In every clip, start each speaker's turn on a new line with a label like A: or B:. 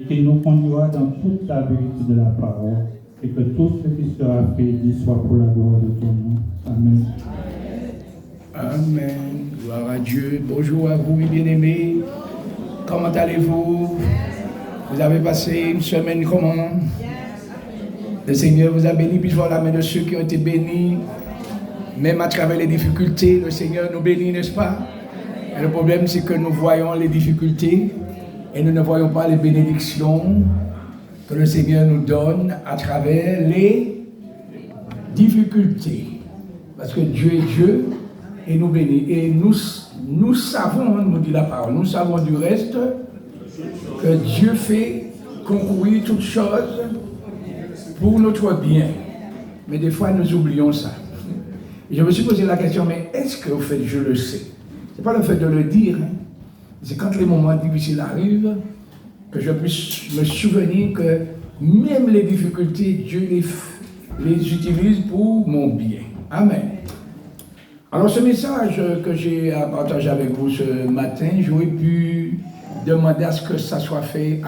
A: et qu'il nous conduira dans toute la vérité de la parole, et que tout ce qui sera fait dit soit pour la gloire de ton nom. Amen.
B: Amen. Gloire à Dieu. Bonjour à vous, mes bien-aimés. Comment allez-vous? Vous avez passé une semaine comment? Le Seigneur vous a béni, puis voir la main de ceux qui ont été bénis. Même à travers les difficultés, le Seigneur nous bénit, n'est-ce pas? Et le problème, c'est que nous voyons les difficultés et nous ne voyons pas les bénédictions que le Seigneur nous donne à travers les difficultés. Parce que Dieu est Dieu et nous bénit. Et nous savons, nous dit la parole, nous savons du reste que Dieu fait concourir toutes choses pour notre bien. Mais des fois, nous oublions ça. Et je me suis posé la question, mais est-ce que au fait, je le sais? Ce n'est pas le fait de le dire, hein. C'est quand les moments difficiles arrivent que je puisse me souvenir que même les difficultés, Dieu les utilise pour mon bien. Amen. Alors ce message que j'ai à partager avec vous ce matin, j'aurais pu demander à ce que ça soit fait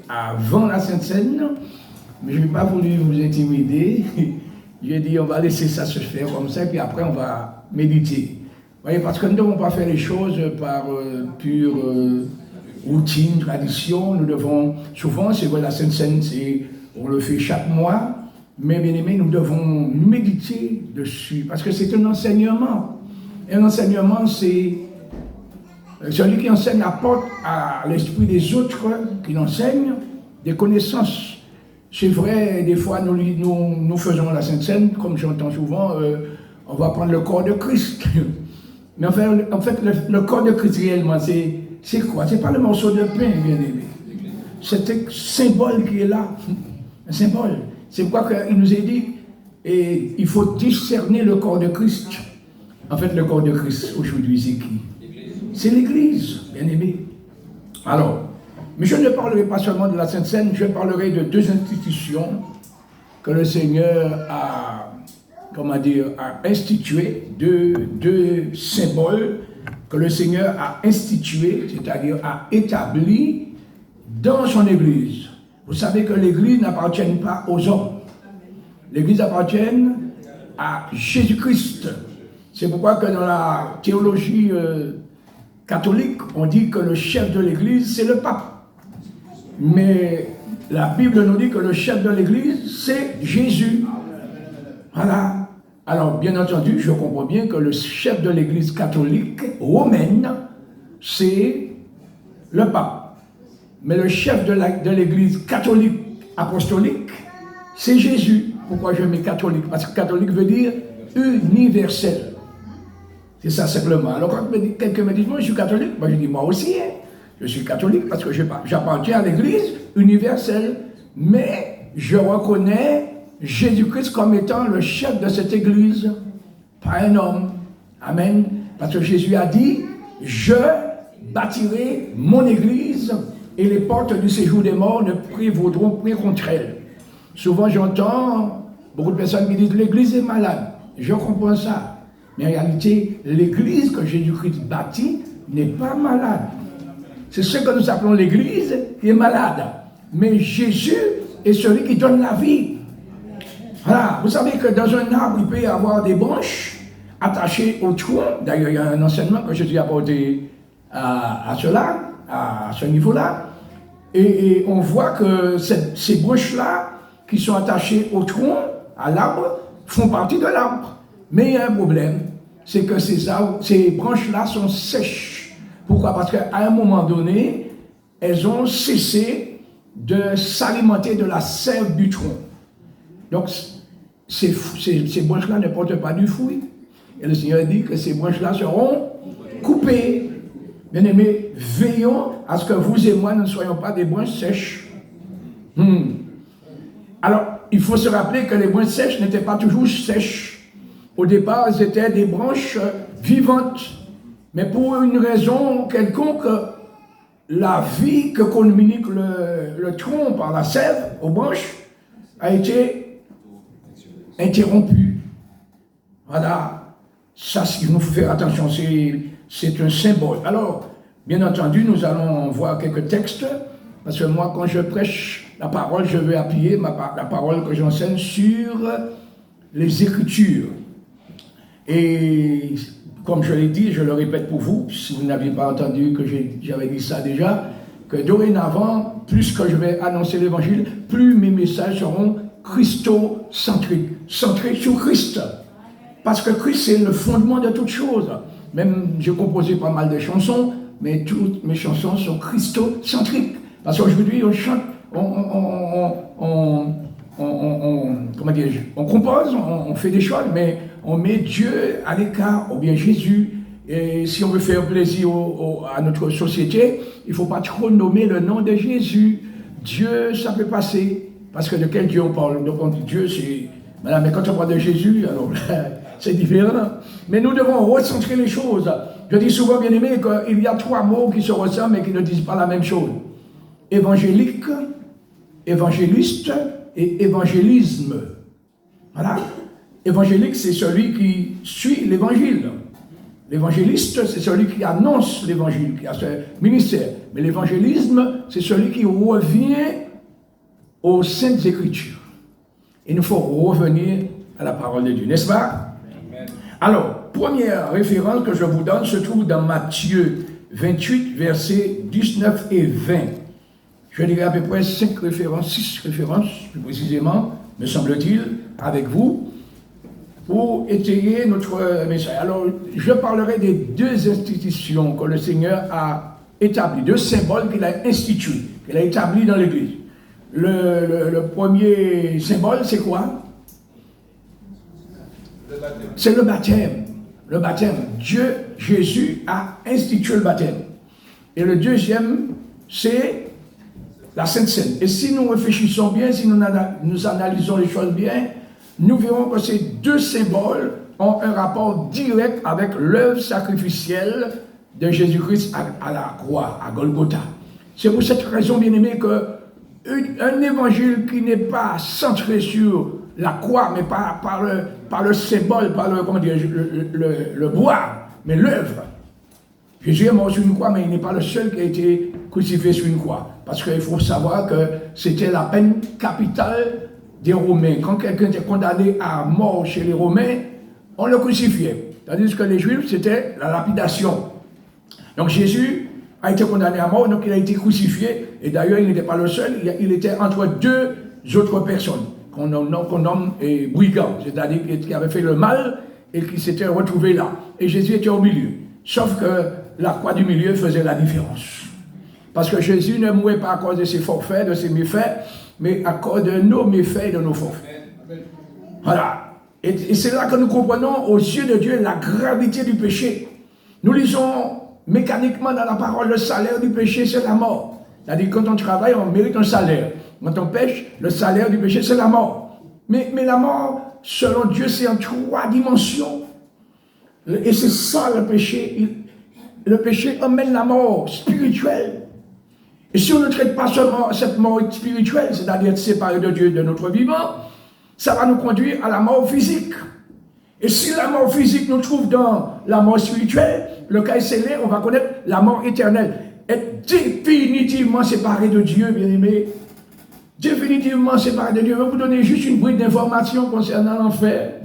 B: avant la Sainte Seine, mais je n'ai pas voulu vous intimider. J'ai dit on va laisser ça se faire comme ça, et puis après on va méditer. Vous voyez, parce que nous ne devons pas faire les choses par pure routine, tradition. Nous devons, souvent, c'est vrai, la Sainte Seine, on le fait chaque mois, mais bien aimé, nous devons méditer dessus, parce que c'est un enseignement. Et un enseignement, c'est celui qui enseigne apporte à l'esprit des autres qui l'enseignent des connaissances. C'est vrai, des fois, nous faisons la Sainte Seine, comme j'entends souvent, on va prendre le corps de Christ. Mais en fait le corps de Christ réellement, c'est quoi? C'est pas le morceau de pain, bien aimé. C'est un symbole qui est là. Un symbole. C'est pourquoi il nous est dit, et il faut discerner le corps de Christ. En fait, le corps de Christ, aujourd'hui, c'est qui? C'est l'Église, bien aimé. Alors, mais je ne parlerai pas seulement de la Sainte Seine, je parlerai de deux institutions que le Seigneur a institué, deux symboles que le Seigneur a institués, c'est-à-dire a établis dans son Église. Vous savez que l'Église n'appartient pas aux hommes. L'Église appartient à Jésus-Christ. C'est pourquoi que dans la théologie catholique, on dit que le chef de l'Église, c'est le pape. Mais la Bible nous dit que le chef de l'Église, c'est Jésus. Voilà. Alors, bien entendu, je comprends bien que le chef de l'Église catholique romaine, c'est le pape. Mais le chef de l'Église catholique apostolique, c'est Jésus. Pourquoi je mets catholique? Parce que catholique veut dire universel. C'est ça simplement. Alors, quand quelqu'un me dit, moi je suis catholique, moi je dis, moi aussi, hein. Je suis catholique parce que j'appartiens à l'Église universelle. Mais je reconnais Jésus-Christ comme étant le chef de cette Église, pas un homme. Amen. Parce que Jésus a dit, je bâtirai mon Église et les portes du séjour des morts ne prévaudront point contre elle. Souvent j'entends beaucoup de personnes qui disent, l'Église est malade. Je comprends ça. Mais en réalité, l'Église que Jésus-Christ bâtit n'est pas malade. C'est ce que nous appelons l'Église qui est malade. Mais Jésus est celui qui donne la vie. Voilà. Vous savez que dans un arbre, il peut y avoir des branches attachées au tronc. D'ailleurs, il y a un enseignement que Jésus a apporté à ce niveau-là. Et on voit que ces branches-là, qui sont attachées au tronc, à l'arbre, font partie de l'arbre. Mais il y a un problème, c'est que ces branches-là sont sèches. Pourquoi? Parce qu'à un moment donné, elles ont cessé de s'alimenter de la sève du tronc. Donc, ces branches-là ne portent pas du fruit. Et le Seigneur dit que ces branches-là seront coupées. Bien aimés, veillons à ce que vous et moi ne soyons pas des branches sèches. Alors, il faut se rappeler que les branches sèches n'étaient pas toujours sèches. Au départ, elles étaient des branches vivantes. Mais pour une raison quelconque, la vie que communique le tronc par la sève aux branches a été interrompue. Voilà. Ça, il nous faut faire attention, c'est un symbole. Alors, bien entendu, nous allons voir quelques textes Parce que moi, quand je prêche la parole, je veux appuyer la parole que j'enseigne sur les Écritures. Et comme je l'ai dit, je le répète pour vous, si vous n'aviez pas entendu que j'avais dit ça déjà, que dorénavant, plus que je vais annoncer l'Évangile, plus mes messages seront christocentriques, centrés sur Christ. Parce que Christ, c'est le fondement de toutes choses. Même, j'ai composé pas mal de chansons, mais toutes mes chansons sont christocentriques. Parce qu'aujourd'hui, on chante, comment dire, on compose, on fait des choses, mais on met Dieu à l'écart, ou bien Jésus. Et si on veut faire plaisir à notre société, il ne faut pas trop nommer le nom de Jésus. Dieu, ça peut passer. Parce que de quel Dieu on parle? Donc on dit Dieu, c'est... Madame, mais quand on parle de Jésus, alors c'est différent. Mais nous devons recentrer les choses. Je dis souvent, bien aimé, qu'il y a 3 mots qui se ressemblent mais qui ne disent pas la même chose. Évangélique, évangéliste et évangélisme. Voilà. Évangélique, c'est celui qui suit l'évangile. L'évangéliste, c'est celui qui annonce l'évangile, qui a ce ministère. Mais l'évangélisme, c'est celui qui revient aux Saintes Écritures. Il nous faut revenir à la parole de Dieu, n'est-ce pas? Amen. Alors, première référence que je vous donne se trouve dans Matthieu 28, versets 19 et 20. Je dirais à peu près 6 références, plus précisément, me semble-t-il, avec vous, pour étayer notre message. Alors, je parlerai des 2 institutions que le Seigneur a établies, 2 symboles qu'il a institués, qu'il a établis dans l'Église. Le premier symbole, c'est quoi? Le baptême. C'est le baptême. Le baptême. Jésus a institué le baptême. Et le deuxième, c'est la Sainte Seine. Et si nous réfléchissons bien, si nous analysons les choses bien, nous verrons que ces 2 symboles ont un rapport direct avec l'œuvre sacrificielle de Jésus-Christ à la croix, à Golgotha. C'est pour cette raison, bien aimé, qu'un évangile qui n'est pas centré sur la croix, mais par le symbole, par le bois, mais l'œuvre. Jésus est mort sur une croix, mais il n'est pas le seul qui a été crucifié sur une croix. Parce qu'il faut savoir que c'était la peine capitale des Romains. Quand quelqu'un était condamné à mort chez les Romains, on le crucifiait. Tandis que les Juifs, c'était la lapidation. Donc Jésus a été condamné à mort, donc il a été crucifié. Et d'ailleurs, il n'était pas le seul, il était entre 2 autres personnes, qu'on nomme brigands, c'est-à-dire qui avaient fait le mal et qui s'étaient retrouvés là. Et Jésus était au milieu. Sauf que la croix du milieu faisait la différence. Parce que Jésus ne mourait pas à cause de ses forfaits, de ses méfaits, mais à cause de nos méfaits et de nos forfaits. Voilà. Et c'est là que nous comprenons aux yeux de Dieu la gravité du péché. Nous lisons mécaniquement dans la parole, le salaire du péché, c'est la mort. C'est-à-dire quand on travaille, on mérite un salaire. Quand on pêche, le salaire du péché, c'est la mort. Mais la mort, selon Dieu, c'est en 3 dimensions. Et c'est ça le péché. Le péché emmène la mort spirituelle. Et si on ne traite pas seulement cette mort spirituelle, c'est-à-dire être séparé de Dieu de notre vivant, ça va nous conduire à la mort physique. Et si la mort physique nous trouve dans la mort spirituelle, le cas scellé, on va connaître la mort éternelle. Être définitivement séparé de Dieu, bien-aimé. Définitivement séparé de Dieu. Je vais vous donner juste une bride d'informations concernant l'enfer.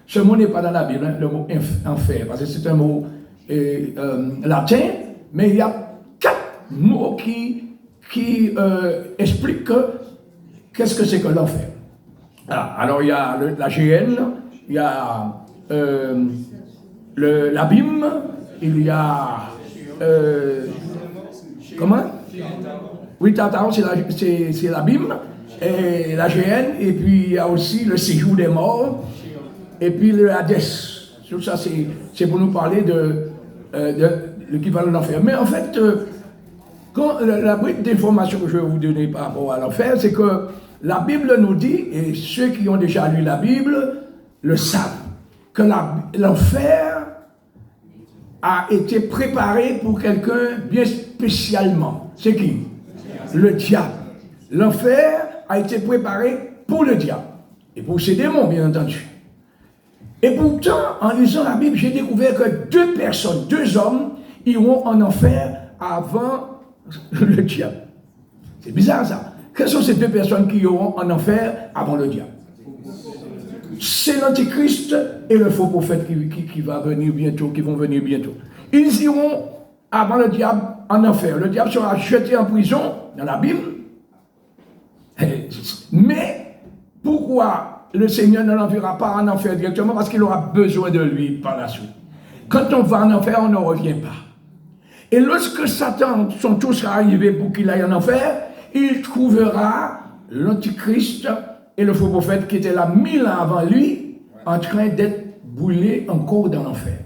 B: Ce mot n'est pas dans la Bible, hein, le mot enfer, parce que c'est un mot latin, mais il y a 4 mots qui expliquent qu'est-ce que c'est que l'enfer. Alors il y a la géhenne, il y a l'abîme, il y a comment? Oui, Tartaron, c'est l'abîme, et la géhenne, et puis il y a aussi le séjour des morts, et puis le Hadès. Tout ça, c'est pour nous parler de l'équivalent de l'enfer. Mais en fait, quand la bride d'information que je vais vous donner par rapport à l'enfer, c'est que la Bible nous dit, et ceux qui ont déjà lu la Bible le savent, que l'enfer a été préparé pour quelqu'un bien spécialement. C'est qui? Le diable. L'enfer a été préparé pour le diable et pour ses démons, bien entendu. Et pourtant, en lisant la Bible, j'ai découvert que 2 personnes, 2 hommes, iront en enfer avant le diable. C'est bizarre ça. Quelles sont ces deux personnes qui iront en enfer avant le diable? C'est l'antichrist et le faux prophète qui va venir bientôt, qui vont venir bientôt. Ils iront avant le diable en enfer. Le diable sera jeté en prison dans la Bible. Mais pourquoi le Seigneur ne l'enverra pas en enfer directement? Parce qu'il aura besoin de lui par la suite. Quand on va en enfer, on ne revient pas. Et lorsque Satan, son tour sera arrivé pour qu'il aille en enfer, il trouvera l'antichrist et le faux prophète qui étaient là 1000 ans avant lui, en train d'être brûlés encore dans l'enfer.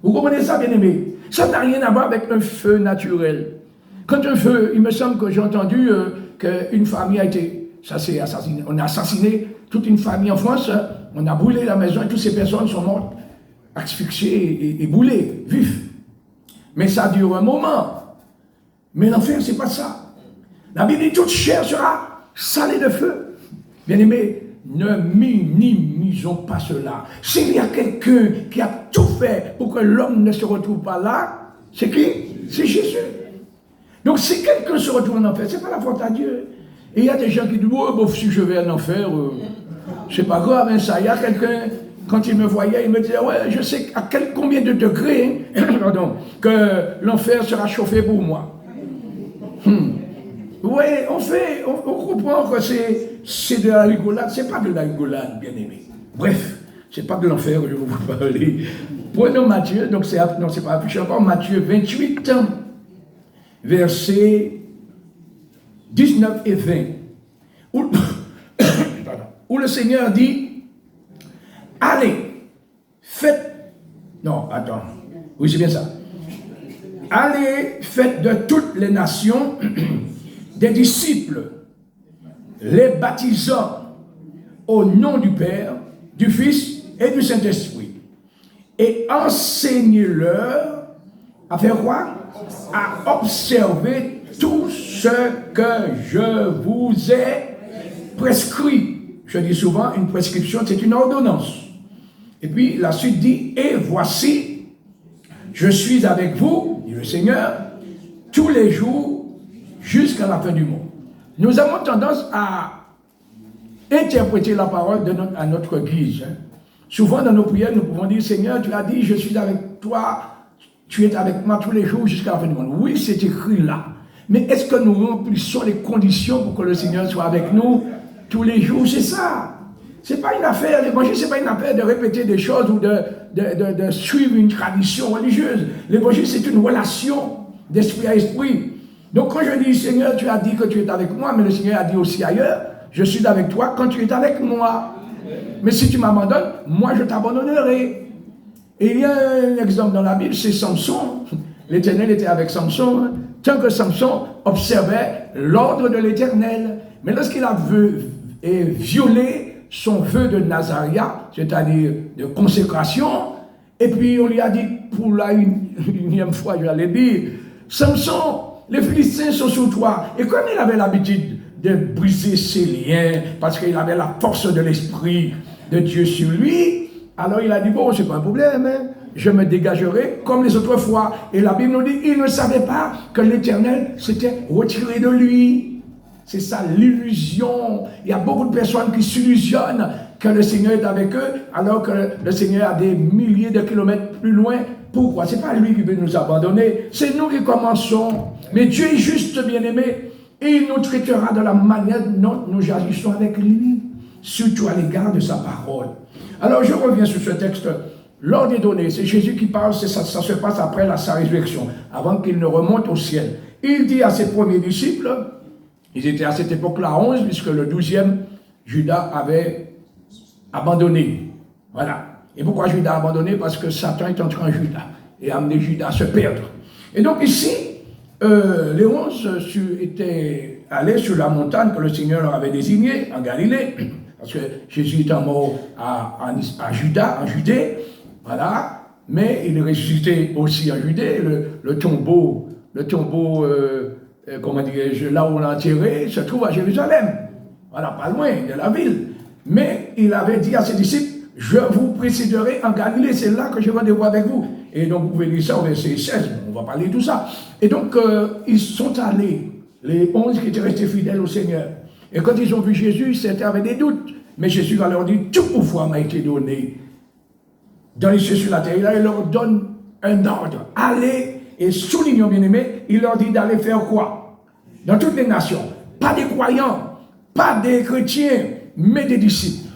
B: Vous comprenez ça, bien-aimés? Ça n'a rien à voir avec un feu naturel. Quand un feu, il me semble que j'ai entendu qu'une famille a été, ça s'est assassiné, on a assassiné toute une famille en France, on a brûlé la maison et toutes ces personnes sont mortes, asphyxiées et brûlées, vifs. Mais ça dure un moment. Mais l'enfer, c'est pas ça. La Bible dit toute chair sera salée de feu. Bien-aimés, ne minimisons pas cela. S'il y a quelqu'un qui a tout fait pour que l'homme ne se retrouve pas là, c'est qui? C'est Jésus. Donc si quelqu'un se retrouve en enfer, c'est pas la faute à Dieu. Et il y a des gens qui disent, oh, bon, si je vais en enfer, c'est pas grave, hein, ça. Il y a quelqu'un, quand il me voyait, il me disait, ouais, je sais à combien de degrés pardon, que l'enfer sera chauffé pour moi. Oui, on comprend que c'est de la rigolade. C'est pas de la rigolade, bien aimé. Bref, c'est pas de l'enfer que je vais vous parler. Prenons Matthieu, donc non, c'est pas affiché encore, Matthieu 28, versets 19 et 20, où le Seigneur dit, allez, faites, non, attends, oui, c'est bien ça. Allez, faites de toutes les nations des disciples, les baptisant au nom du Père, du Fils et du Saint-Esprit. Et enseignez-leur à faire quoi? À observer tout ce que je vous ai prescrit. Je dis souvent, une prescription, c'est une ordonnance. Et puis la suite dit, et voici, je suis avec vous, dit le Seigneur, tous les jours jusqu'à la fin du monde. Nous avons tendance à interpréter la parole à notre guise. Souvent dans nos prières, nous pouvons dire, Seigneur, tu as dit, je suis avec toi, tu es avec moi tous les jours jusqu'à la fin du monde. Oui, c'est écrit là. Mais est-ce que nous remplissons les conditions pour que le Seigneur soit avec nous tous les jours? C'est ça. C'est pas une affaire, l'évangile, c'est pas une affaire de répéter des choses ou de suivre une tradition religieuse. L'évangile, c'est une relation d'esprit à esprit. Donc quand je dis, Seigneur, tu as dit que tu es avec moi, mais le Seigneur a dit aussi ailleurs, je suis avec toi quand tu es avec moi. Mais si tu m'abandonnes, moi je t'abandonnerai. Et il y a un exemple dans la Bible, c'est Samson. L'Éternel était avec Samson, tant que Samson observait l'ordre de l'Éternel. Mais lorsqu'il a violé son vœu de Nazaria, c'est-à-dire de consécration, et puis on lui a dit pour la unième fois, je l'ai dit, Samson, les Philistins sont sous toi. Et comme il avait l'habitude de briser ses liens, parce qu'il avait la force de l'Esprit de Dieu sur lui, alors il a dit, bon, c'est pas un problème, hein, je me dégagerai comme les autres fois. Et la Bible nous dit, il ne savait pas que l'Éternel s'était retiré de lui. C'est ça l'illusion. Il y a beaucoup de personnes qui s'illusionnent que le Seigneur est avec eux, alors que le Seigneur a des milliers de kilomètres plus loin. Pourquoi? Ce n'est pas lui qui veut nous abandonner, c'est nous qui commençons. Mais Dieu est juste, bien-aimé, et il nous traitera de la manière dont nous agissons avec lui, surtout à l'égard de sa parole. Alors je reviens sur ce texte. L'ordre est donné, c'est Jésus qui parle, ça se passe après sa résurrection, avant qu'il ne remonte au ciel. Il dit à ses premiers disciples, ils étaient à cette époque-là 11, puisque le 12e, Judas avait abandonné. Voilà. Et pourquoi Judas a abandonné? Parce que Satan est entré en Judas et a amené Judas à se perdre. Et donc ici, les 11 étaient allés sur la montagne que le Seigneur leur avait désignée, en Galilée, parce que Jésus est mort à Judée, voilà, mais il est ressuscité aussi en Judée, le tombeau, comment dirais-je, là où on l'a enterré, se trouve à Jérusalem, voilà, pas loin de la ville. Mais il avait dit à ses disciples, je vous précéderai en Galilée, c'est là que je rendez-vous avec vous. Et donc vous pouvez lire ça au verset 16, on va parler de tout ça. Et donc ils sont allés les 11 qui étaient restés fidèles au Seigneur. Et quand ils ont vu Jésus, c'était avec des doutes. Mais Jésus va leur dire, tout pouvoir m'a été donné dans les cieux sur la terre. Et là, il leur donne un ordre. Allez, et soulignons bien aimé, il leur dit d'aller faire quoi? Dans toutes les nations. Pas des croyants, pas des chrétiens, mais des disciples.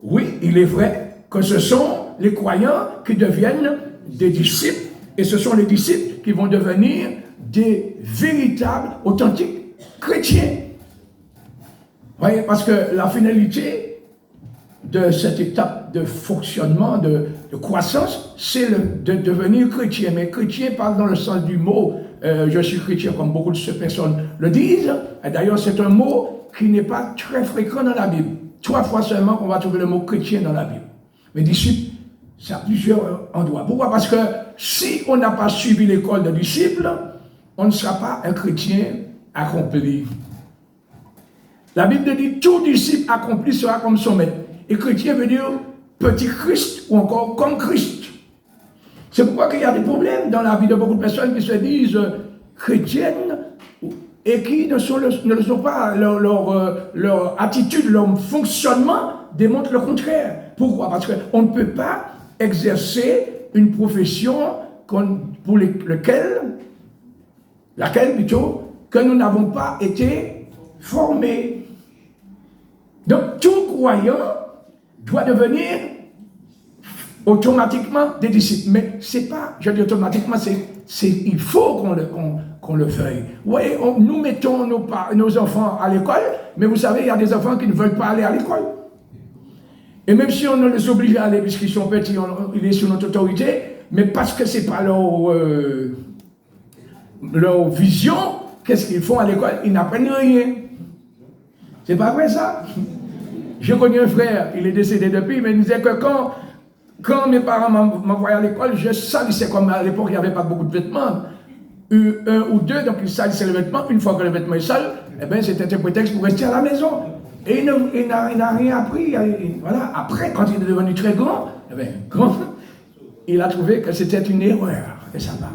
B: Oui, il est vrai que ce sont les croyants qui deviennent des disciples, et ce sont les disciples qui vont devenir des véritables, authentiques chrétiens. Voyez, parce que la finalité de cette étape de fonctionnement, de croissance, c'est de devenir chrétien. Mais chrétien parle dans le sens du mot je suis chrétien, comme beaucoup de personnes le disent. Et d'ailleurs, c'est un mot qui n'est pas très fréquent dans la Bible. 3 fois seulement qu'on va trouver le mot chrétien dans la Bible. Mais disciple, c'est à plusieurs endroits. Pourquoi? Parce que si on n'a pas suivi l'école de disciples, on ne sera pas un chrétien accompli. La Bible dit tout disciple accompli sera comme son maître. Et chrétien veut dire petit Christ ou encore comme Christ. C'est pourquoi il y a des problèmes dans la vie de beaucoup de personnes qui se disent chrétiennes et qui ne le sont pas. Leur attitude, leur fonctionnement démontre le contraire. Pourquoi? Parce qu'on ne peut pas exercer une profession pour laquelle plutôt, que nous n'avons pas été formés. Donc tout croyant doit devenir automatiquement des disciples. Mais c'est pas, je dis automatiquement, il faut qu'on le veuille. Oui, nous mettons nos enfants à l'école, mais vous savez, il y a des enfants qui ne veulent pas aller à l'école. Et même si on ne les oblige à aller, puisqu'ils sont petits, il est sous notre autorité, mais parce que ce n'est pas leur vision, qu'est-ce qu'ils font à l'école? Ils n'apprennent rien. C'est pas vrai ça? J'ai connu un frère, il est décédé depuis, mais il disait que quand mes parents m'envoyaient à l'école, je salissais, comme à l'époque il n'y avait pas beaucoup de vêtements, un ou deux, donc ils salissaient les vêtements. Une fois que le vêtement est sale, eh bien c'était un prétexte pour rester à la maison. Et il n'a rien appris. Voilà. Après, quand il est devenu très grand, eh bien, il a trouvé que c'était une erreur. Et ça va.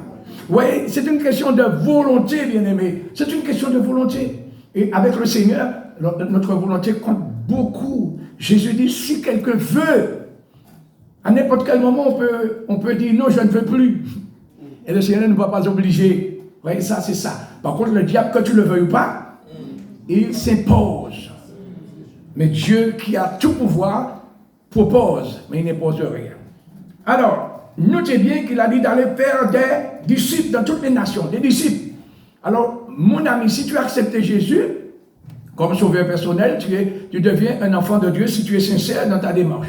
B: Oui, c'est une question de volonté, bien-aimé. C'est une question de volonté. Et avec le Seigneur, notre volonté compte beaucoup. Jésus dit, si quelqu'un veut, à n'importe quel moment, on peut dire, non, je ne veux plus. Et le Seigneur ne va pas obliger. Vous voyez, ça, c'est ça. Par contre, le diable, que tu le veuilles ou pas, il s'impose. Mais Dieu, qui a tout pouvoir, propose, mais il n'impose rien. Alors, notez bien qu'il a dit d'aller faire des disciples dans toutes les nations, des disciples. Alors, mon ami, si tu as accepté Jésus comme sauveur personnel, tu deviens un enfant de Dieu si tu es sincère dans ta démarche.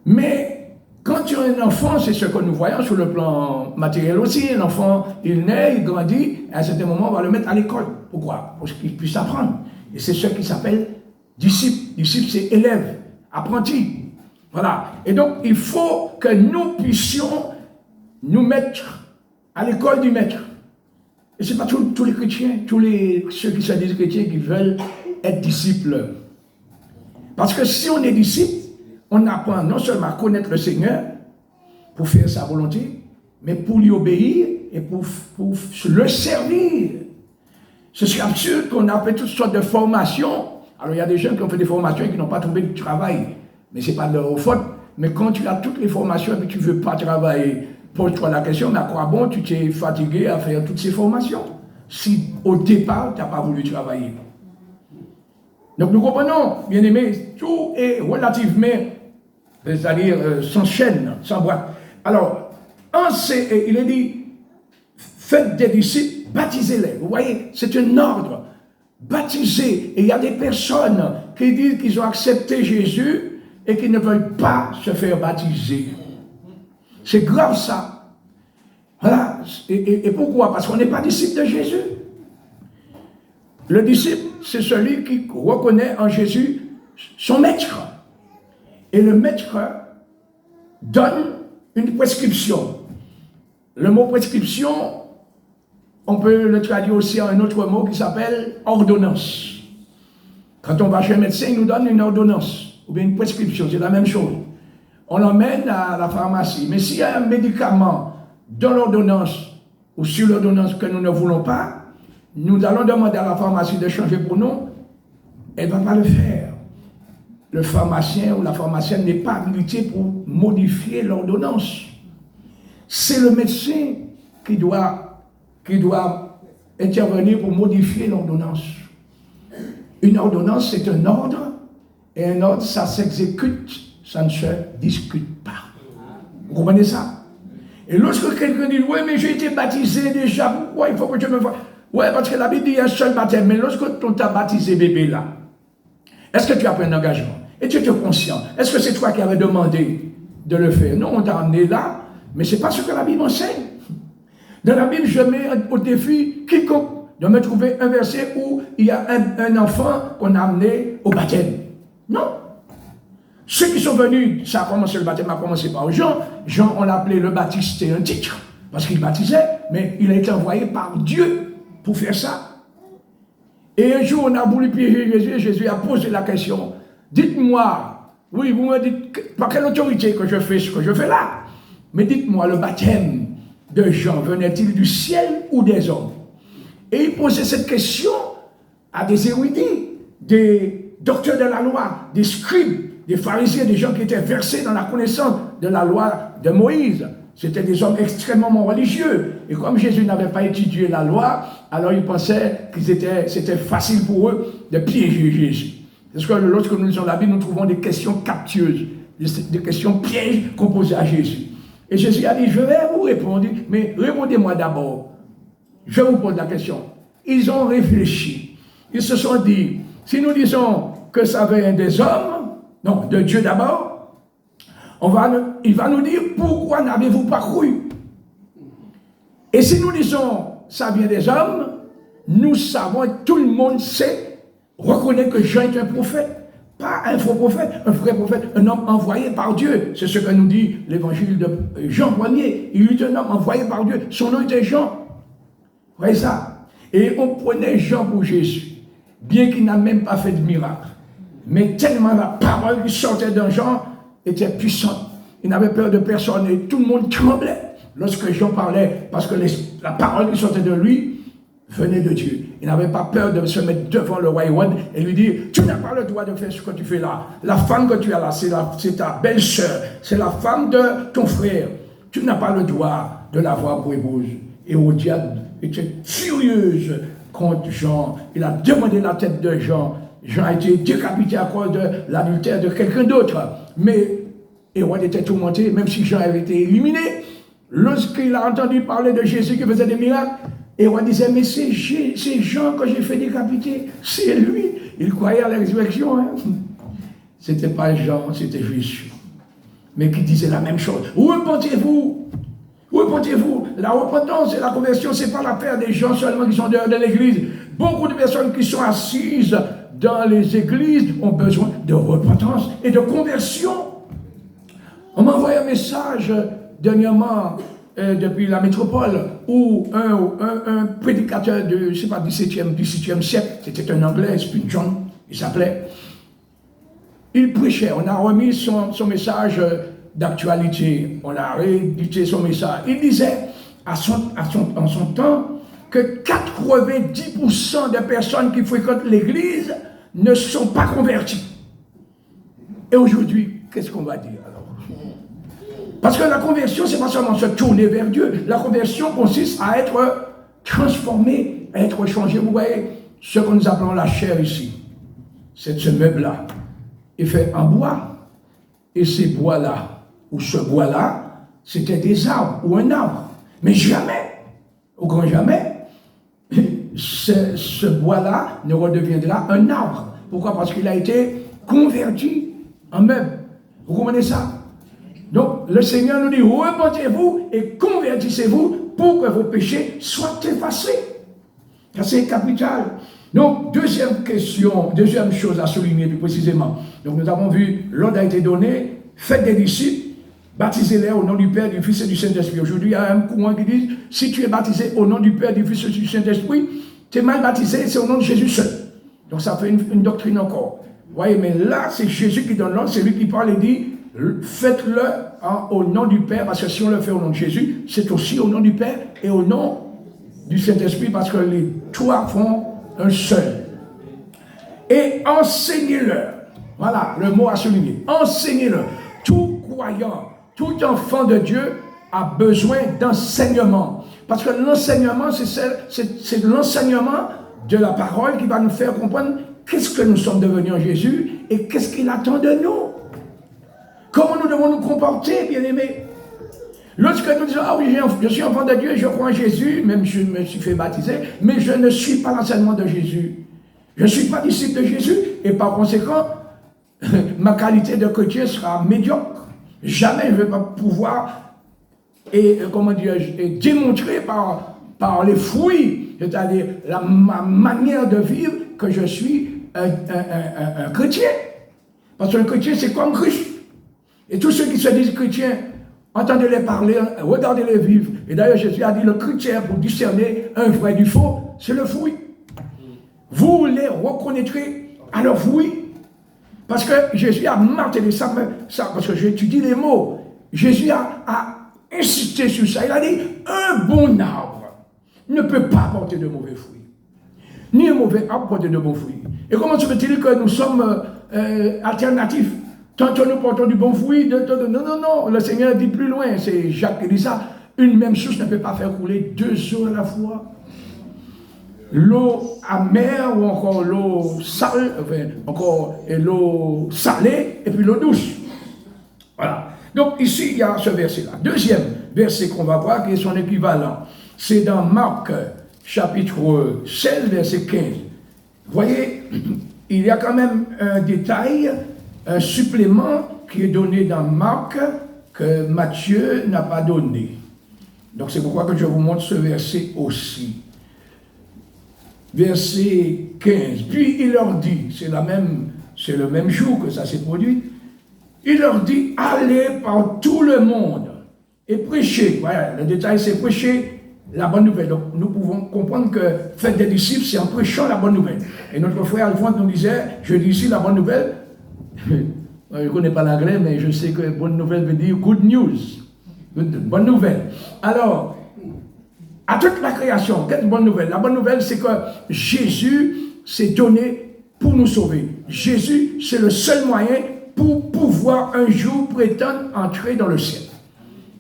B: Mais quand tu es un enfant, c'est ce que nous voyons sur le plan matériel aussi. Un enfant, il naît, il grandit, et à un certain moment, on va le mettre à l'école. Pourquoi? Pour qu'il puisse apprendre. Et c'est ce qui s'appelle disciple. Disciple, c'est élève, apprenti. Voilà. Et donc, il faut que nous puissions nous mettre à l'école du maître. Et ce n'est pas tous les chrétiens, ceux qui se disent chrétiens qui veulent être disciples. Parce que si on est disciple, on apprend non seulement à connaître le Seigneur pour faire sa volonté, mais pour lui obéir et pour le servir. Ce serait absurde qu'on a fait toutes sortes de formations. Alors il y a des gens qui ont fait des formations et qui n'ont pas trouvé de travail. Mais ce n'est pas de leur faute. Mais quand tu as toutes les formations et que tu ne veux pas travailler, pose-toi la question, mais à quoi bon tu t'es fatigué à faire toutes ces formations si au départ tu n'as pas voulu travailler? Donc nous comprenons, bien aimés, tout est relativement, c'est-à-dire sans chaîne, sans boîte. Alors, il est dit, faites des disciples, baptisez-les. Vous voyez, c'est un ordre. Baptisez. Et il y a des personnes qui disent qu'ils ont accepté Jésus et qui ne veulent pas se faire baptiser. C'est grave ça. Voilà. Et pourquoi? Parce qu'on n'est pas disciple de Jésus. Le disciple, c'est celui qui reconnaît en Jésus son maître. Et le maître donne une prescription. Le mot prescription, on peut le traduire aussi en un autre mot qui s'appelle ordonnance. Quand on va chez un médecin, il nous donne une ordonnance, ou bien une prescription, c'est la même chose. On l'emmène à la pharmacie. Mais s'il y a un médicament dans l'ordonnance, ou sur l'ordonnance que nous ne voulons pas, nous allons demander à la pharmacie de changer pour nous, elle ne va pas le faire. Le pharmacien ou la pharmacienne n'est pas habilité pour modifier l'ordonnance. C'est le médecin qui doit intervenir pour modifier l'ordonnance. Une ordonnance, c'est un ordre, et un ordre, ça s'exécute, ça ne se discute pas. Vous comprenez ça? Et lorsque quelqu'un dit, oui, mais j'ai été baptisé déjà, pourquoi il faut que je me voie? Oui, parce que la Bible dit qu'il y a un seul baptême, mais lorsque on t'a baptisé bébé là, est-ce que tu as pris un engagement? Et tu es conscient? Est-ce que c'est toi qui avais demandé de le faire? Non, on t'a emmené là, mais ce n'est pas ce que la Bible enseigne. Dans la Bible, je mets au défi quiconque de me trouver un verset où il y a un enfant qu'on a amené au baptême. Non. Ceux qui sont venus, ça a commencé, le baptême a commencé par Jean. Jean, on l'appelait le Baptiste, c'était un titre, parce qu'il baptisait, mais il a été envoyé par Dieu pour faire ça. Et un jour, on a voulu piéger Jésus, et Jésus a posé la question. Dites-moi, oui, vous me dites, par quelle autorité que je fais ce que je fais là? Mais dites-moi, le baptême de Jean venait-il du ciel ou des hommes? Et il posait cette question à des érudits, des docteurs de la loi, des scribes, des pharisiens, des gens qui étaient versés dans la connaissance de la loi de Moïse. C'était des hommes extrêmement religieux. Et comme Jésus n'avait pas étudié la loi, alors ils pensaient que c'était facile pour eux de piéger Jésus. Parce que lorsque nous lisons la Bible, nous trouvons des questions captieuses, des questions pièges qu'on posait à Jésus. Et Jésus a dit, je vais vous répondre, mais répondez-moi d'abord. Je vous pose la question. Ils ont réfléchi. Ils se sont dit, si nous disons que ça vient des hommes, non, de Dieu d'abord, il va nous dire, pourquoi n'avez-vous pas cru? Et si nous disons, ça vient des hommes, nous savons, tout le monde sait, reconnaît que Jean est un prophète. Pas un faux prophète, un vrai prophète, un homme envoyé par Dieu. C'est ce que nous dit l'évangile de Jean 1er. Il est un homme envoyé par Dieu. Son nom était Jean. Vous voyez ça? Et on prenait Jean pour Jésus, bien qu'il n'a même pas fait de miracle. Mais tellement la parole qui sortait d'un Jean était puissante. Il n'avait peur de personne et tout le monde tremblait lorsque Jean parlait, parce que la parole qui sortait de lui venait de Dieu. Il n'avait pas peur de se mettre devant le roi Hérode et lui dire, tu n'as pas le droit de faire ce que tu fais là. La femme que tu as là, c'est ta belle-sœur, c'est la femme de ton frère. Tu n'as pas le droit de l'avoir pour épouse. Et Hérodiade était furieuse contre Jean. Il a demandé la tête de Jean. Jean a été décapité à cause de l'adultère de quelqu'un d'autre. Mais Hérode était tourmenté, même si Jean avait été éliminé. Lorsqu'il a entendu parler de Jésus qui faisait des miracles, Hérode disait, mais c'est Jean que j'ai fait décapiter, c'est lui. Il croyait à la résurrection. Hein? Ce n'était pas Jean, c'était Jésus. Mais qui disait la même chose. Repentez-vous. Repentez-vous. La repentance et la conversion, ce n'est pas l'affaire des gens seulement qui sont dehors de l'église. Beaucoup de personnes qui sont assises dans les églises ont besoin de repentance et de conversion. On m'a envoyé un message dernièrement depuis la métropole où un prédicateur de, je sais pas, du 17e siècle, c'était un Anglais, Spurgeon John, il s'appelait, il prêchait, on a remis son message d'actualité, on a réédité son message. Il disait en son temps que 90% des personnes qui fréquentent l'église ne sont pas converties. Et aujourd'hui, qu'est-ce qu'on va dire alors? Parce que la conversion, c'est pas seulement se tourner vers Dieu. La conversion consiste à être transformé, à être changé. Vous voyez, ce que nous appelons la chair ici, c'est ce meuble-là. Il fait en bois. Et ces bois-là, ou ce bois-là, c'était des arbres ou un arbre. Mais jamais, au grand jamais, ce bois-là ne redeviendra un arbre. Pourquoi? Parce qu'il a été converti en meuble. Vous comprenez ça? Donc, le Seigneur nous dit, repentez-vous et convertissez-vous pour que vos péchés soient effacés. Ça, c'est capital. Donc, deuxième question, deuxième chose à souligner plus précisément. Donc, nous avons vu, l'ordre a été donné, faites des disciples, baptisez-les au nom du Père, du Fils et du Saint-Esprit. Aujourd'hui, il y a un courant qui dit, si tu es baptisé au nom du Père, du Fils et du Saint-Esprit, tu es mal baptisé, c'est au nom de Jésus seul. Donc, ça fait une doctrine encore. Vous voyez, mais là, c'est Jésus qui donne l'ordre, c'est lui qui parle et dit, faites-le au nom du Père, parce que si on le fait au nom de Jésus, c'est aussi au nom du Père et au nom du Saint-Esprit parce que les trois font un seul. Et enseignez-leur. Voilà, le mot à souligner. Enseignez-leur. Tout croyant, tout enfant de Dieu a besoin d'enseignement. Parce que l'enseignement, c'est l'enseignement de la parole qui va nous faire comprendre qu'est-ce que nous sommes devenus en Jésus et qu'est-ce qu'il attend de nous. Comment nous devons nous comporter, bien-aimés. Lorsque nous disons, ah oui, je suis enfant de Dieu, je crois en Jésus, même je me suis fait baptiser, mais je ne suis pas l'enseignement de Jésus. Je ne suis pas disciple de Jésus, et par conséquent, ma qualité de chrétien sera médiocre. Jamais je ne vais pas pouvoir, démontrer par les fruits, c'est-à-dire ma manière de vivre, que je suis un chrétien. Parce qu'un chrétien, c'est comme Christ. Et tous ceux qui se disent chrétiens, entendez-les parler, regardez-les vivre. Et d'ailleurs, Jésus a dit, le critère pour discerner un vrai du faux, c'est le fruit. Vous les reconnaîtrez à leur fruit. Parce que Jésus a martelé ça, parce que j'étudie les mots. Jésus a insisté sur ça. Il a dit, un bon arbre ne peut pas porter de mauvais fruits. Ni un mauvais arbre porter de bons fruits. Et comment se fait-il que nous sommes alternatifs? Tantôt nous portons du bon fruit, non, le Seigneur dit plus loin, c'est Jacques qui dit ça, une même source ne peut pas faire couler deux eaux à la fois. L'eau amère ou encore l'eau salée, l'eau salée et puis l'eau douce. Voilà. Donc ici, il y a ce verset-là. Deuxième verset qu'on va voir, qui est son équivalent, c'est dans Marc, chapitre 16, verset 15. Vous voyez, il y a quand même un détail, un supplément qui est donné dans Marc que Matthieu n'a pas donné. Donc c'est pourquoi que je vous montre ce verset aussi. Verset 15. Puis il leur dit, c'est le même jour que ça s'est produit, il leur dit, allez par tout le monde et prêchez. Voilà, le détail c'est prêcher la bonne nouvelle. Donc nous pouvons comprendre que faire des disciples, c'est en prêchant la bonne nouvelle. Et notre frère Alphonse nous disait, je dis ici la bonne nouvelle. Je ne connais pas l'anglais, mais je sais que bonne nouvelle veut dire good news. Bonne nouvelle. Alors, à toute la création, quelle bonne nouvelle? La bonne nouvelle, c'est que Jésus s'est donné pour nous sauver. Jésus, c'est le seul moyen pour pouvoir un jour prétendre entrer dans le ciel.